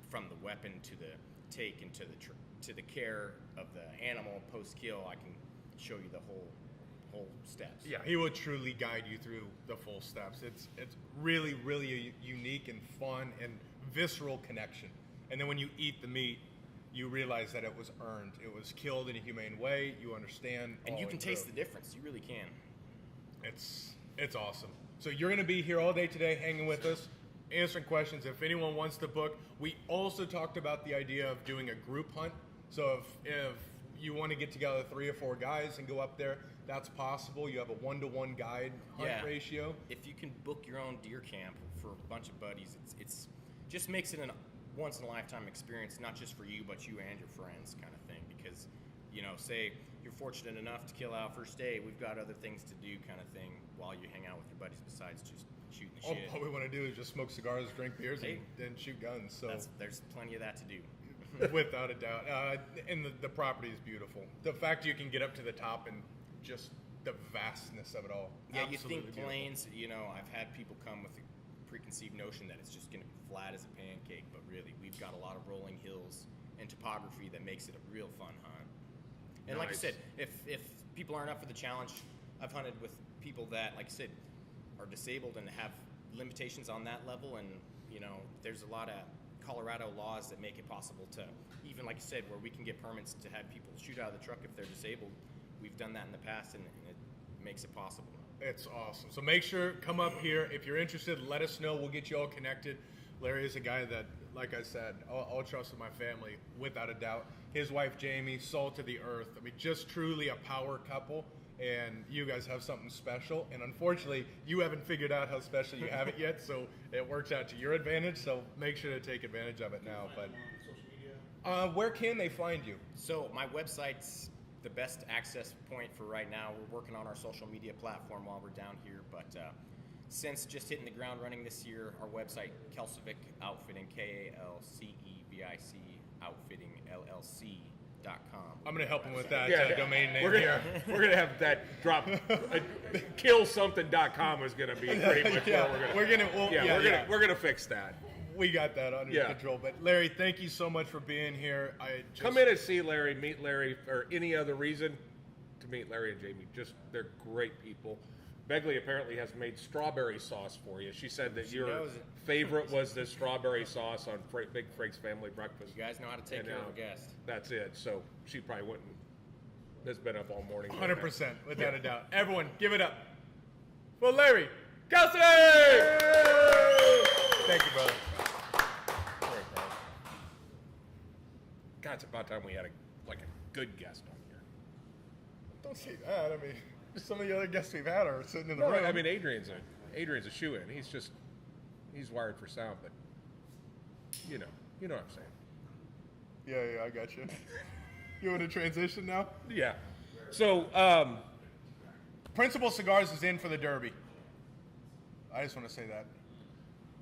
from the weapon to the take and to the care of the animal post-kill, I can show you the whole steps. Yeah, he will truly guide you through the full steps. It's really, really a unique and fun and visceral connection. And then when you eat the meat, you realize that it was earned. It was killed in a humane way. You understand. And you can taste the difference. You really can. It's awesome. So you're going to be here all day today hanging with us, answering questions. If anyone wants to book, we also talked about the idea of doing a group hunt. So if you want to get together 3 or 4 guys and go up there, that's possible. You have a 1-to-1 guide hunt ratio. If you can book your own deer camp for a bunch of buddies, it's just makes it a once in a lifetime experience, not just for you, but you and your friends kind of thing. Because, say you're fortunate enough to kill out first day, we've got other things to do kind of thing while you hang out with your buddies besides just shooting the shit. All we want to do is just smoke cigars, drink beers, and shoot guns. So there's plenty of that to do. Without a doubt. And the property is beautiful. The fact you can get up to the top and just the vastness of it all. Yeah, Absolutely you think beautiful. plains, I've had people come with a preconceived notion that it's just going to be flat as a pancake, but really, we've got a lot of rolling hills and topography that makes it a real fun hunt. And like I said, if people aren't up for the challenge, I've hunted with people that, like I said, are disabled and have limitations on that level, and, there's a lot of Colorado laws that make it possible to, even like you said, where we can get permits to have people shoot out of the truck if they're disabled. We've done that in the past, and it makes it possible. It's awesome. So make sure, come up here. If you're interested, let us know. We'll get you all connected. Larry is a guy that, like I said, I'll trust with my family, without a doubt. His wife, Jamie, salt of the earth. I mean, just truly a power couple. And you guys have something special. And unfortunately, you haven't figured out how special you have it yet. So it works out to your advantage. So make sure to take advantage of it now. But where can they find you? So my website's the best access point for right now. We're working on our social media platform while we're down here, but since just hitting the ground running this year, our website, Kelcevic Outfitting, KALCEVIC Outfitting LLC.com. I'm going to help him with that domain name We're gonna have that drop. Killsomething.com is gonna be pretty much where we're gonna fix that. We got that under control. But Larry, thank you so much for being here. Come in and see Larry, meet Larry, or any other reason to meet Larry and Jamie. Just, they're great people. Begley apparently has made strawberry sauce for you. She said that your favorite was the strawberry sauce on Big Frank's Family Breakfast. You guys know how to take care of a guest. That's it. So she probably wouldn't. Has been up all morning. 100%, without a doubt. Everyone, give it up for Larry Cassidy! Thank you, brother. God, it's about time we had a good guest on here. Don't say that. I mean, some of the other guests we've had are sitting in the room. I mean, Adrian's a shoe-in. He's wired for sound, but you know what I'm saying. Yeah, I got you. You want to transition now? Yeah. So, Principal Cigars is in for the Derby. I just want to say that.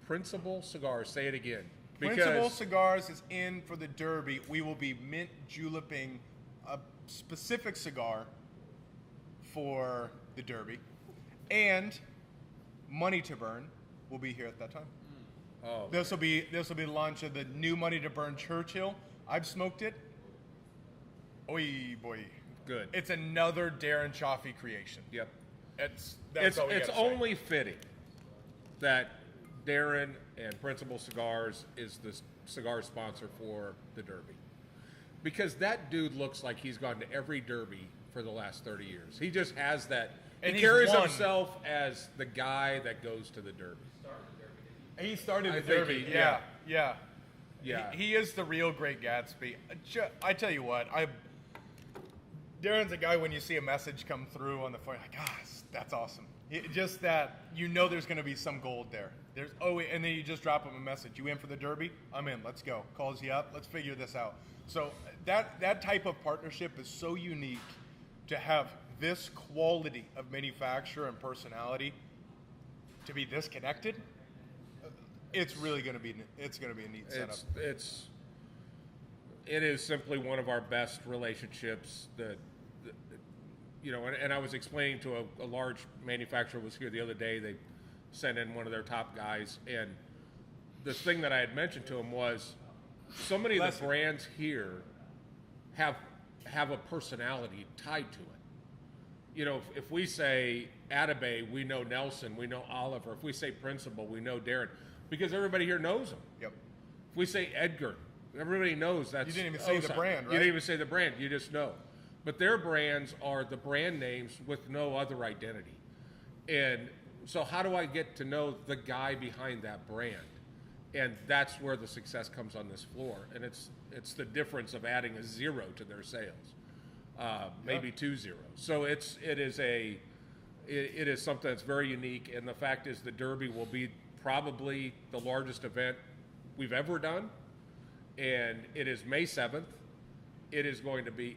Principal Cigars, say it again. Principal Cigars is in for the Derby. We will be mint juleping a specific cigar for the Derby. And Money to Burn will be here at that time. Oh, This will be the launch of the new Money to Burn Churchill. I've smoked it. Oy boy. good. It's another Darren Chaffee creation. Yep. That's all we It's gotta say. only fitting that Darren and Principal Cigars is the cigar sponsor for the Derby. Because that dude looks like he's gone to every Derby for the last 30 years. He just has that. And he he's carries won. himself as the guy that goes to the Derby. He started I the think Derby. he- Yeah. Yeah. He is the real Great Gatsby. I tell you what, Darren's a guy when you see a message come through on the phone, like, that's awesome. Just that you know there's going to be some gold there. And then you just drop him a message. You in for the Derby? I'm in. Let's go. Calls you up. Let's figure this out. So that type of partnership is so unique to have this quality of manufacturer and personality to be this connected. It's really going to be a neat setup. It is simply one of our best relationships that and I was explaining to a large manufacturer was here the other day. They sent in one of their top guys, and the thing that I had mentioned to him was so many of the brands here have a personality tied to it. If we say Atabay, we know Nelson, we know Oliver. If we say Principal, we know Darren, because everybody here knows them. Yep. If we say Edgar, everybody knows that's. You didn't even say the Ozone. brand, right? You didn't even say the brand. You just know. But their brands are the brand names with no other identity. And so how do I get to know the guy behind that brand? And that's where the success comes on this floor. And it's the difference of adding a 0 to their sales, maybe 2 zeros. So it is something that's very unique. And the fact is the Derby will be probably the largest event we've ever done. And it is May 7th. It is going to be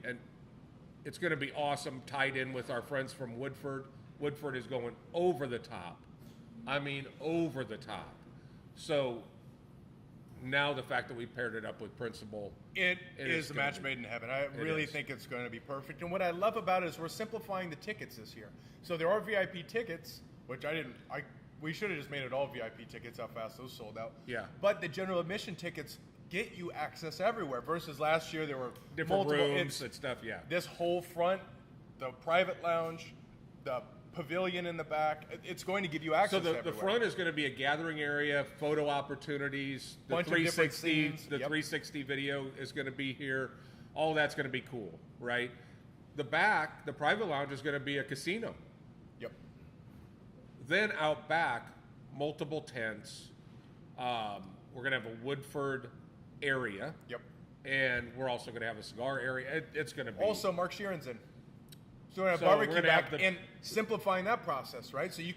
it's going to be awesome, tied in with our friends from Woodford. Woodford is going over the top. I mean, over the top. So now the fact that we paired it up with Principal. It is a match made in heaven. I really think it's going to be perfect. And what I love about it is we're simplifying the tickets this year. So there are VIP tickets, which we should have just made it all VIP tickets, how fast those sold out. Yeah. But the general admission tickets get you access everywhere versus last year there were Different multiple rooms and stuff, yeah. This whole front, the private lounge, the pavilion in the back, it's going to give you access So the everywhere. front is going to be a gathering area, photo opportunities, the Bunch of different 360, scenes. the Yep. 360 video is going to be here. All that's going to be cool, right? The back, the private lounge is going to be a casino. Yep. Then out back, multiple tents. We're going to have a Woodford area. Yep. And we're also going to have a cigar area. It's going to be Also, Mark Sheeran's in. So we're going to have So we're barbecue gonna have back and simplifying that process, right? So you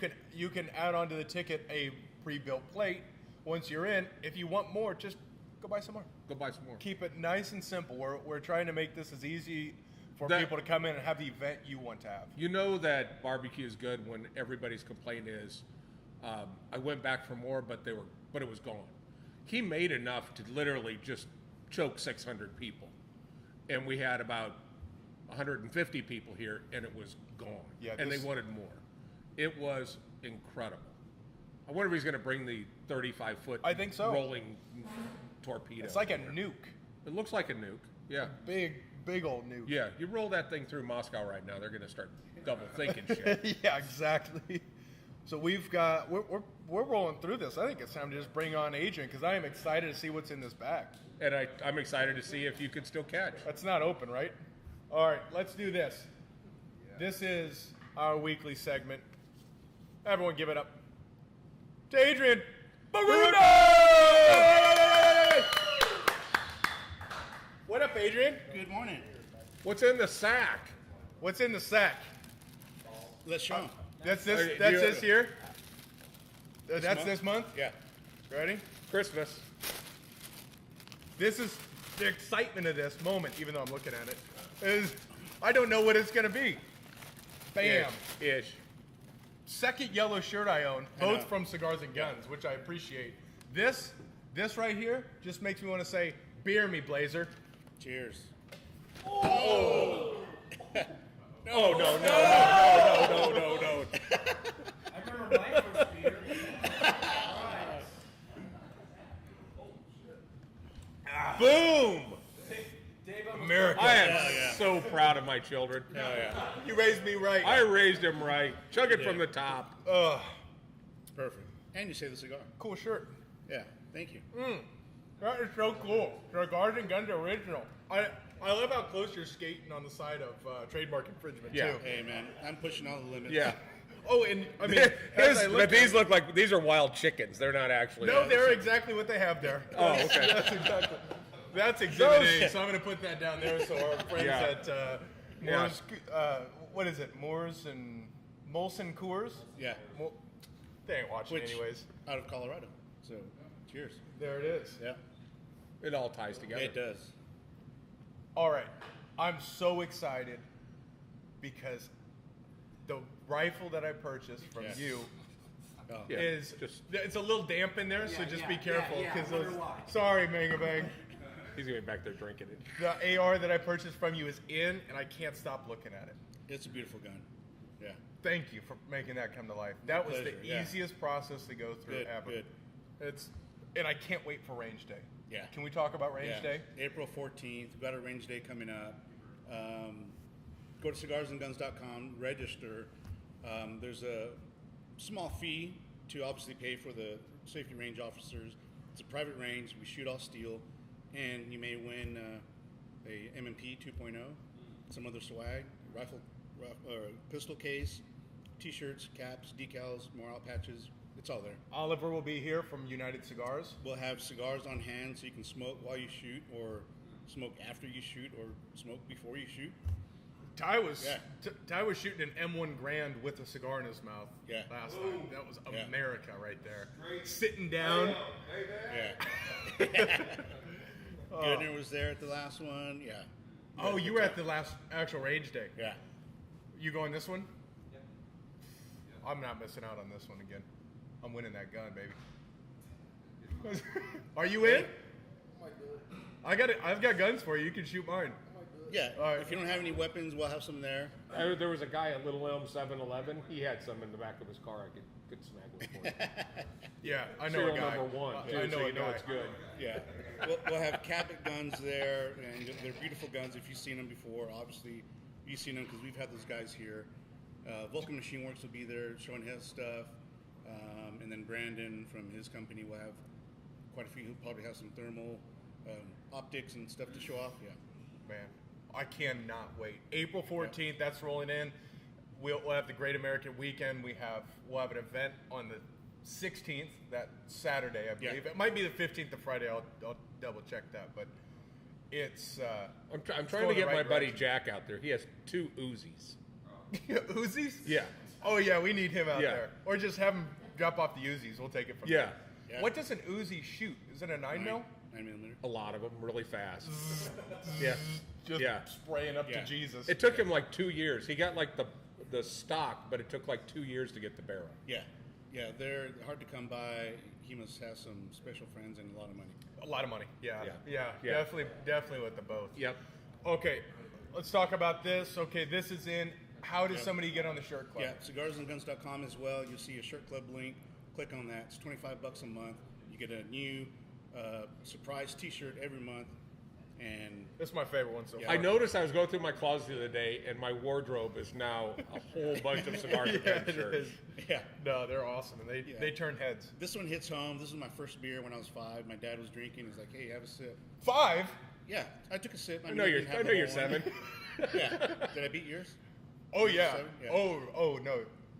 can add onto the ticket a pre-built plate. Once you're in, if you want more, just go buy some more. Go buy some more. Keep it nice and simple. We're trying to make this as easy for That- people to come in and have the event you want to have. You know that barbecue is good when everybody's complaint is, I went back for more, but it was gone. He made enough to literally just choke 600 people, and we had about 150 people here, and it was gone. Yeah, and this- they wanted more. It was incredible. I wonder if he's going to bring the 35-foot I think so. rolling torpedo. It's like a nuke. It looks like a nuke. Yeah. Big old nuke. Yeah, you roll that thing through Moscow right now, they're going to start double thinking shit. Yeah, exactly. So we're rolling through this. I think it's time to just bring on Adrian because I am excited to see what's in this bag. And I'm excited to see if you can still catch. That's not open, right? All right, let's do this. This is our weekly segment. Everyone give it up to Adrian Baruda! What up, Adrian? Good morning. What's in the sack? What's in the sack? Let's show 'em. That's Okay, this. That's you- this here. That's month? this month. Yeah. Ready? Christmas. This is the excitement of this moment, even though I'm looking at it, is I don't know what it's going to be. Bam. Ish. Second yellow shirt I own, both from Cigars and Guns, which I appreciate. This right here just makes me want to say, beer me, Blazer. Cheers. Oh no. I remember my first beer. Boom! America. I am so proud of my children. You raised me right. I raised them right. Chug it from the top. It's perfect. And you save the cigar. Cool shirt. Yeah. Thank you. That is so cool. Cigars and Guns original. I love how close you're skating on the side of trademark infringement Yeah. too. Hey, man. I'm pushing all the limits. Yeah. Oh, and I mean, as I But look these at- look like these are wild chickens. They're not actually. No, they're exactly what they have there. Oh, okay. That's exhibit A, so I'm going to put that down there so our friends Yeah. at Moore's, what is it, Moore's and Molson Coors? Yeah. They ain't watching Which, anyways. out of Colorado. So, cheers. There it is. Yeah. It all ties together. It does. All right. I'm so excited because the rifle that I purchased from Yes. you Oh. Yeah. is it's a little damp in there, so just be yeah, careful. yeah, Because wonder why. sorry, Manga Bang. He's gonna be back there drinking it. The AR that I purchased from you is in, and I can't stop looking at it. It's a beautiful gun. Yeah. Thank you for making that come to life. That was Pleasure, the yeah. easiest process to go through Good, ever. good. And I can't wait for range day. Yeah. Can we talk about range Yeah. day? April 14th. We've got a range day coming up. Go to cigarsandguns.com, register. There's a small fee to obviously pay for the safety range officers. It's a private range. We shoot all steel. And you may win a M&P 2.0, some other swag, pistol case, t-shirts, caps, decals, morale patches. It's all there. Oliver will be here from United Cigars. We'll have cigars on hand so you can smoke while you shoot, or smoke after you shoot, or smoke before you shoot. Ty was Yeah. Ty was shooting an M1 Grand with a cigar in his mouth Yeah. last time. That was Yeah. America right there. Sitting down. Yeah. Goodner was there at the last one. Yeah. Oh, you were at the last actual range day. Yeah. You going this one? I'm not missing out on this one again. I'm winning that gun, baby. Are you in? I got it. I've got guns for you. You can shoot mine. Yeah. All right. If you don't have any weapons, we'll have some there. There was a guy at Little Elm 7-Eleven. He had some in the back of his car. I could snag one for you. Yeah, I know Serial a guy. number 1. I Too, know so a you know guy. it's good. Yeah. We'll have Cabot guns there, and they're beautiful guns. If you've seen them before, obviously you've seen them because we've had those guys here. Vulcan Machine Works will be there showing his stuff, and then Brandon from his company will have quite a few. He'll probably have some thermal optics and stuff to show off. Yeah. Man, I cannot wait. April 14th, that's rolling in. We'll have the Great American Weekend. We'll have an event on the 16th, that Saturday, I believe. Yeah. It might be the 15th of Friday. I'll double check that, but it's. I'm trying going to the get my right buddy direction. Jack out there. He has 2 Uzis. Uzis? Yeah. Oh yeah, we need him out Yeah. there, or just have him drop off the Uzis. We'll take it from Yeah. there. Yeah. What does an Uzi shoot? Is it a 9mm? 9mm. A lot of them really fast. Yeah. Just Yeah. spraying up Yeah. to Jesus. It took him like 2 years. He got like the stock, but it took like 2 years to get the barrel. Yeah. Yeah. They're hard to come by. He must have some special friends and a lot of money. A lot of money. Yeah. Yeah. Definitely with the both. Yep. Okay, let's talk about this. Okay, this is in. How does somebody get on the shirt club? Yeah, cigarsandguns.com as well. You'll see a shirt club link. Click on that. It's $25 a month. You get a new surprise T-shirt every month, and This is my favorite one so far. I noticed I was going through my closet the other day, and my wardrobe is now a whole bunch of Cigars and Guns it shirts. is. yeah. No, they're awesome, and they turn heads. This one hits home. This was my first beer when I was 5. My dad was drinking. He's like, "Hey, have a sip." 5? Yeah, I took a sip. I know you're 7. Yeah. Did I beat yours? Oh yeah. 7? Yeah. Oh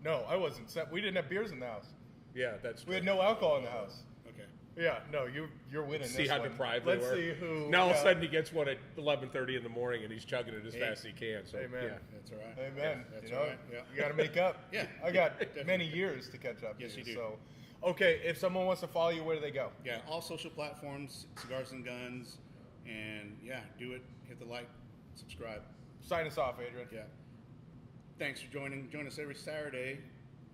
no, I wasn't set. We didn't have beers in the house. Yeah, that's We had true. no alcohol in the house. Okay. Yeah, no, you're winning. See this how one. deprived they Let's were. see who. Now all of yeah. a sudden he gets one at 11:30 in the morning, and he's chugging it as Hey. fast as he can. So Amen. yeah. That's all right. Amen. That's you know, all right. Yeah. you got to make up. Yeah. I got many years to catch up. Yes, to you do. So, okay, if someone wants to follow you, where do they go? Yeah, all social platforms, Cigars and Guns. And yeah, do it. Hit the like, subscribe. Sign us off, Adrian. Yeah. Thanks for joining. Join us every Saturday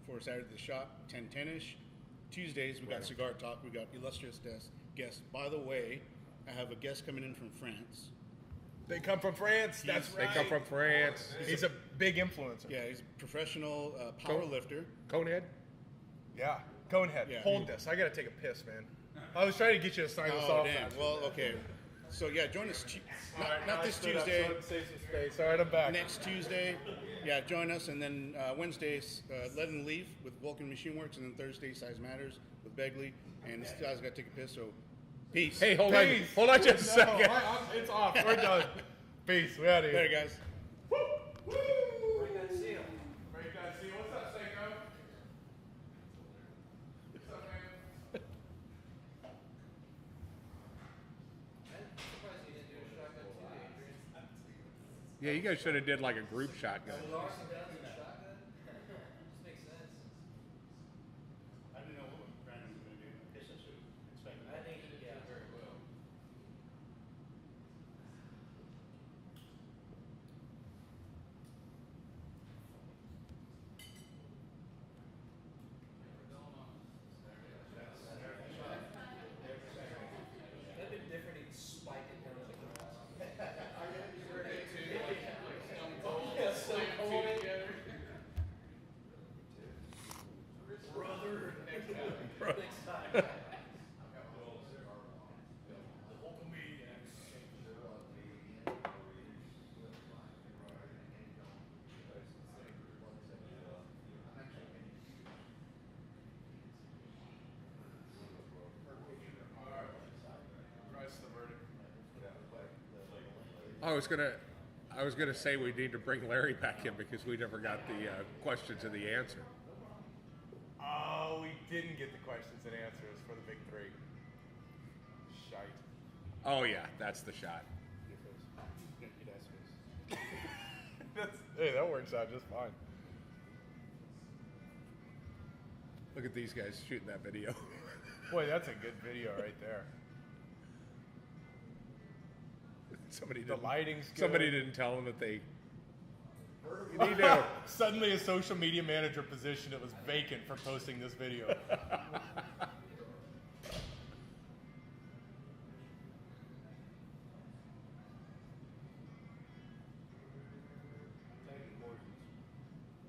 for Saturday at the Shop, 10:10ish. Tuesdays, we got Cigar Talk. We got illustrious guests. By the way, I have a guest coming in from France. They come from France. That's They right. come from France. He's a big influencer. Yeah, he's a professional power lifter. Conehead? Yeah. Conehead. Yeah. Hold this. I got to take a piss, man. I was trying to get you to sign us Oh, off. damn. Well, okay. So, yeah, join us. All right, Not now this I stood up Tuesday. so I can save some space. All right, I'm back. Next Tuesday, yeah, join us. And then Wednesdays, Let and Leave with Vulcan Machine Works. And then Thursday, Size Matters with Begley. And this guy's got to take a piss, so peace. Hey, hold Peace. on. Hold on just a second. It's off. We're done. Peace. We out of here. Later, guys. Break that seal. What's up, Seiko? What's up, man? Yeah, you guys should have did like a group shotgun. I didn't know what Brandon was going to do. I guess I should expect that. I was gonna say we need to bring Larry back in because we never got the questions and the answer. Oh, we didn't get the questions and answers for the big three. Shite. Oh yeah, that's the shot. Hey, that works out just fine. Look at these guys shooting that video. Boy, that's a good video right there. Somebody The didn't, lighting's good. somebody didn't tell them that they. You need to. Suddenly, a social media manager position that was vacant for posting this video.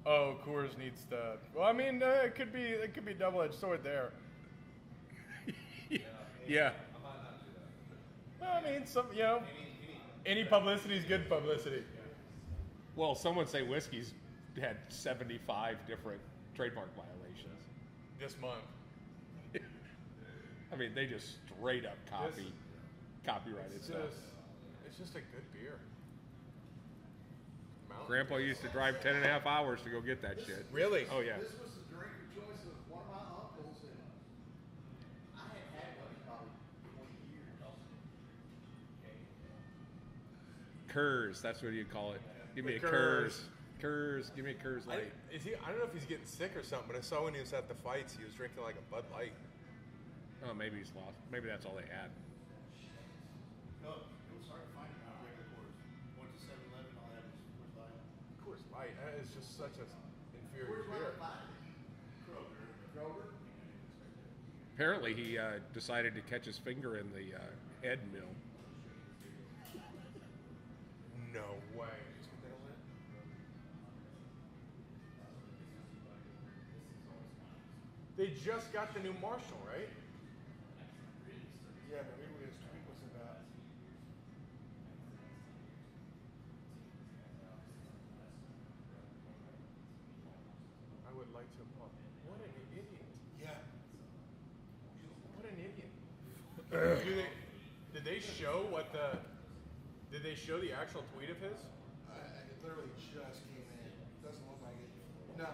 Oh, Coors needs to. Well, I mean, it could be double-edged sword there. Yeah. Well, I mean, any publicity is good publicity. Well, some would say whiskey's had 75 different trademark violations. This month. I mean, they just straight up copyrighted stuff. It's just a good beer. Grandpa used to drive 10.5 hours to go get that shit. Really? Oh yeah. This was the drink of choice of one of my uncles, and I had had one in probably 20 years. Coors, that's what you call it. Give me a The Coors. Coors, give me a Coors Light. I don't know if he's getting sick or something, but I saw when he was at the fights, he was drinking like a Bud Light. Oh, maybe he's lost. Maybe that's all they had. No, it was hard to find it on regular Coors. Went to 7-Eleven, all I had was Coors Light. Coors Light, that is just such an inferior beer. Kroger. Apparently, he decided to catch his finger in the head mill. No way. They just got the new Marshall, right? Yeah, but maybe his tweet was about. I would like to. Oh, what an idiot! Yeah. What an idiot! Did they show what the? Did they show the actual tweet of his? It literally just came in. Doesn't look like it. No.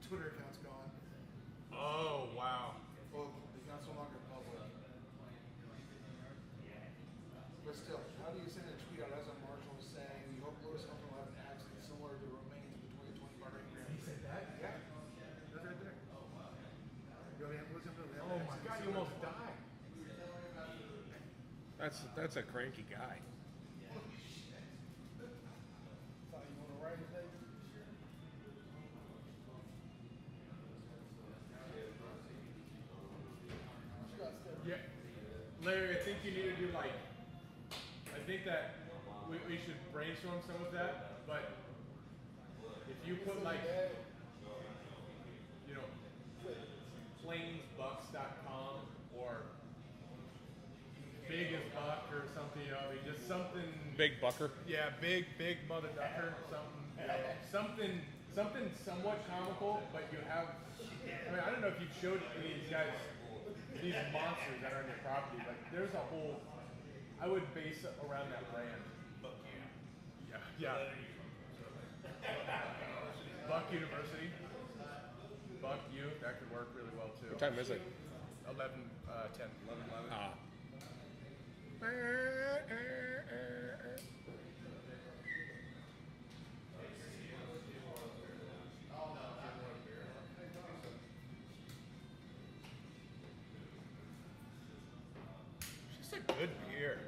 Twitter account's gone. Oh wow! Well, the account's no longer public. But still, how do you send a tweet out as a Marshall saying, "We hope Lewis Hamilton will have an accident similar to remains of the 2020 Bahrain Grand Prix"? He said that? Yeah. That's right there. Lewis Hamilton will have Oh an my accident God! You similar almost to- died. That's a cranky guy. Yeah, Larry, I think you need to do like. I think that we should brainstorm some of that, but if you put like, you know, plainsbucks.com or big as buck or something, you know, I mean, just something. Big bucker. Yeah, big mother ducker, something, you know, something somewhat comical, but you have. I mean, I don't know if you've showed these guys these monsters that are on your property, but there's a whole. I would base it around that brand. Yeah. Buck University. Buck U. That could work really well too. What time is it? 11, 10. 11. Ah. It's a good beer.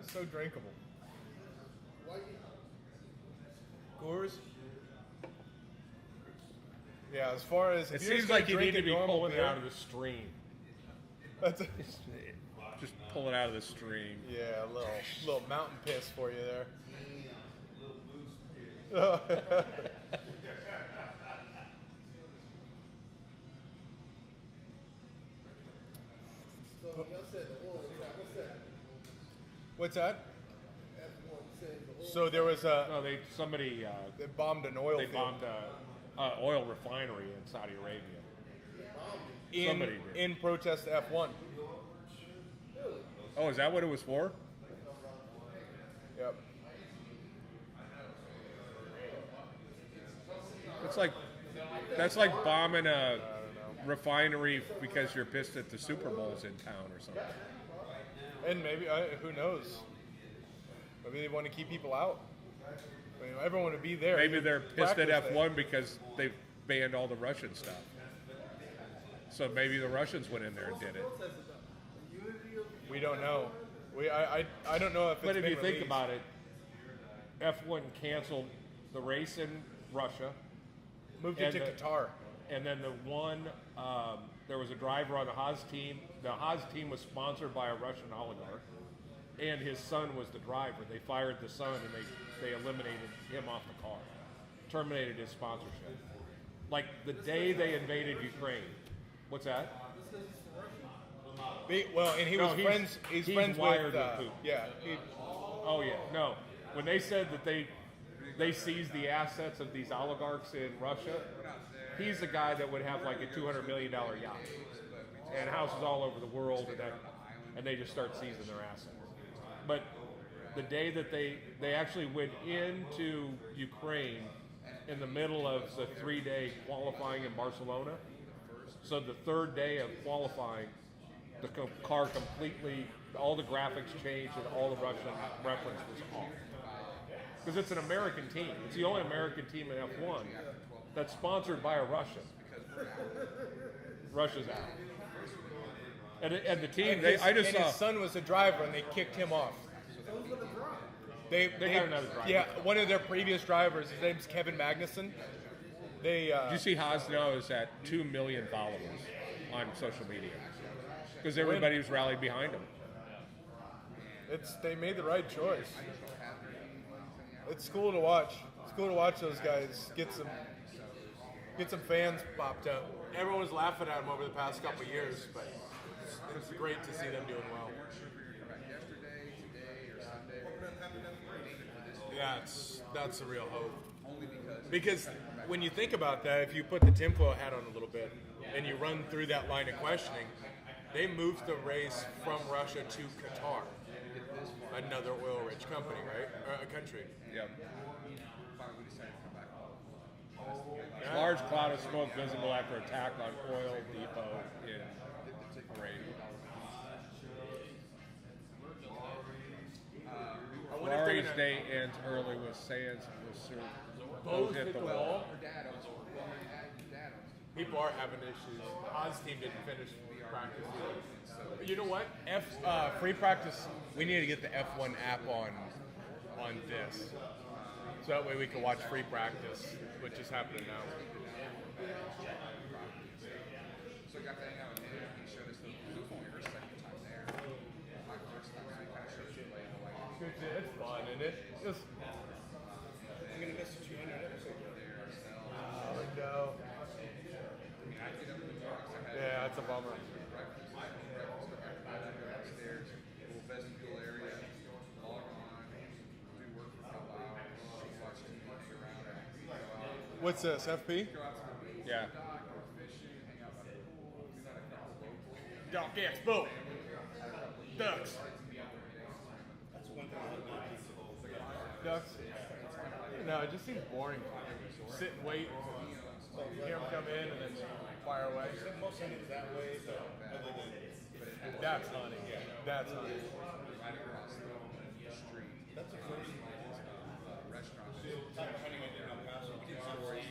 It's so drinkable. Coors. Yeah, as far as It seems like you need to be pulling it out of the stream. That's Just pull it out of the stream. yeah, a little mountain piss for you there. What's that? So there was No, somebody they bombed an oil field bombed a oil refinery in Saudi Arabia. Somebody did. in protest to F1. Oh, is that what it was for? Yep. That's like bombing a refinery because you're pissed at the Super Bowl's in town or something. And maybe who knows? Maybe they want to keep people out. I mean, everyone would be there. Maybe they're pissed at Practice F1 because they banned all the Russian stuff. So maybe the Russians went in there and did it. We don't know. I don't know if it's But if been you think released. about it, F1 canceled the race in Russia. Moved it to the- Qatar. And then there was a driver on the Haas team. The Haas team was sponsored by a Russian oligarch, and his son was the driver. They fired the son, and they eliminated him off the car, terminated his sponsorship. Like the day they invaded Ukraine. What's that? And he No, was he's- friends. He's friends wired with. with Putin. Yeah. Oh yeah, no. When they said that they seized the assets of these oligarchs in Russia, he's the guy that would have like a $200 million yacht and houses all over the world, and they just start seizing their assets. But the day that they actually went into Ukraine in the middle of the 3-day qualifying in Barcelona, so the third day of qualifying, the car completely, all the graphics changed and all the Russian reference was off. Because it's an American team. It's the only American team in F1 that's sponsored by a Russian. Russia's out. And the team, His son was the driver, and they kicked him off. They got another driver. Yeah, one of their previous drivers. His name's Kevin Magnussen. Did you see Haas now is at 2 million followers on social media because everybody was rallied behind him. They made the right choice. It's cool to watch. It's cool to watch those guys get some fans popped up. Everyone was laughing at them over the past couple of years, but it's great to see them doing well. Yeah, that's the real hope. Because when you think about that, if you put the tinfoil hat on a little bit and you run through that line of questioning, they moved the race from Russia to Qatar, another oil-rich company, right? Or a country. Yep. Large cloud of smoke visible after attack on oil depot in Arabia. Flores Day ends early with Sands was served. Both hit the wall. People are having issues. Oz team didn't finish practice either. You know what? Free practice. We need to get the F1 app on this, so that way we can watch free practice, which is happening now. So I got to hang out with him. He showed us the only her second time there. My first time, so he kind of showed us the lay of the land. It's fun, isn't it? Just, I'm gonna miss the 200 episode. oh no. Yeah, it's a bummer. Upstairs, little vestibule area, log on, do work for a couple hours, watch TV, hang around. What's this, FP? Yeah. Dock Expo. Ducks. That's one thing I love about it. Ducks. No, it just seems boring. Sit and wait. Hear them come in and then fire away. Most hunting's that way, but other than That's hunting. That's hunting. Right across the street. that's the first Restaurant. type of hunting I did in El Paso. Stories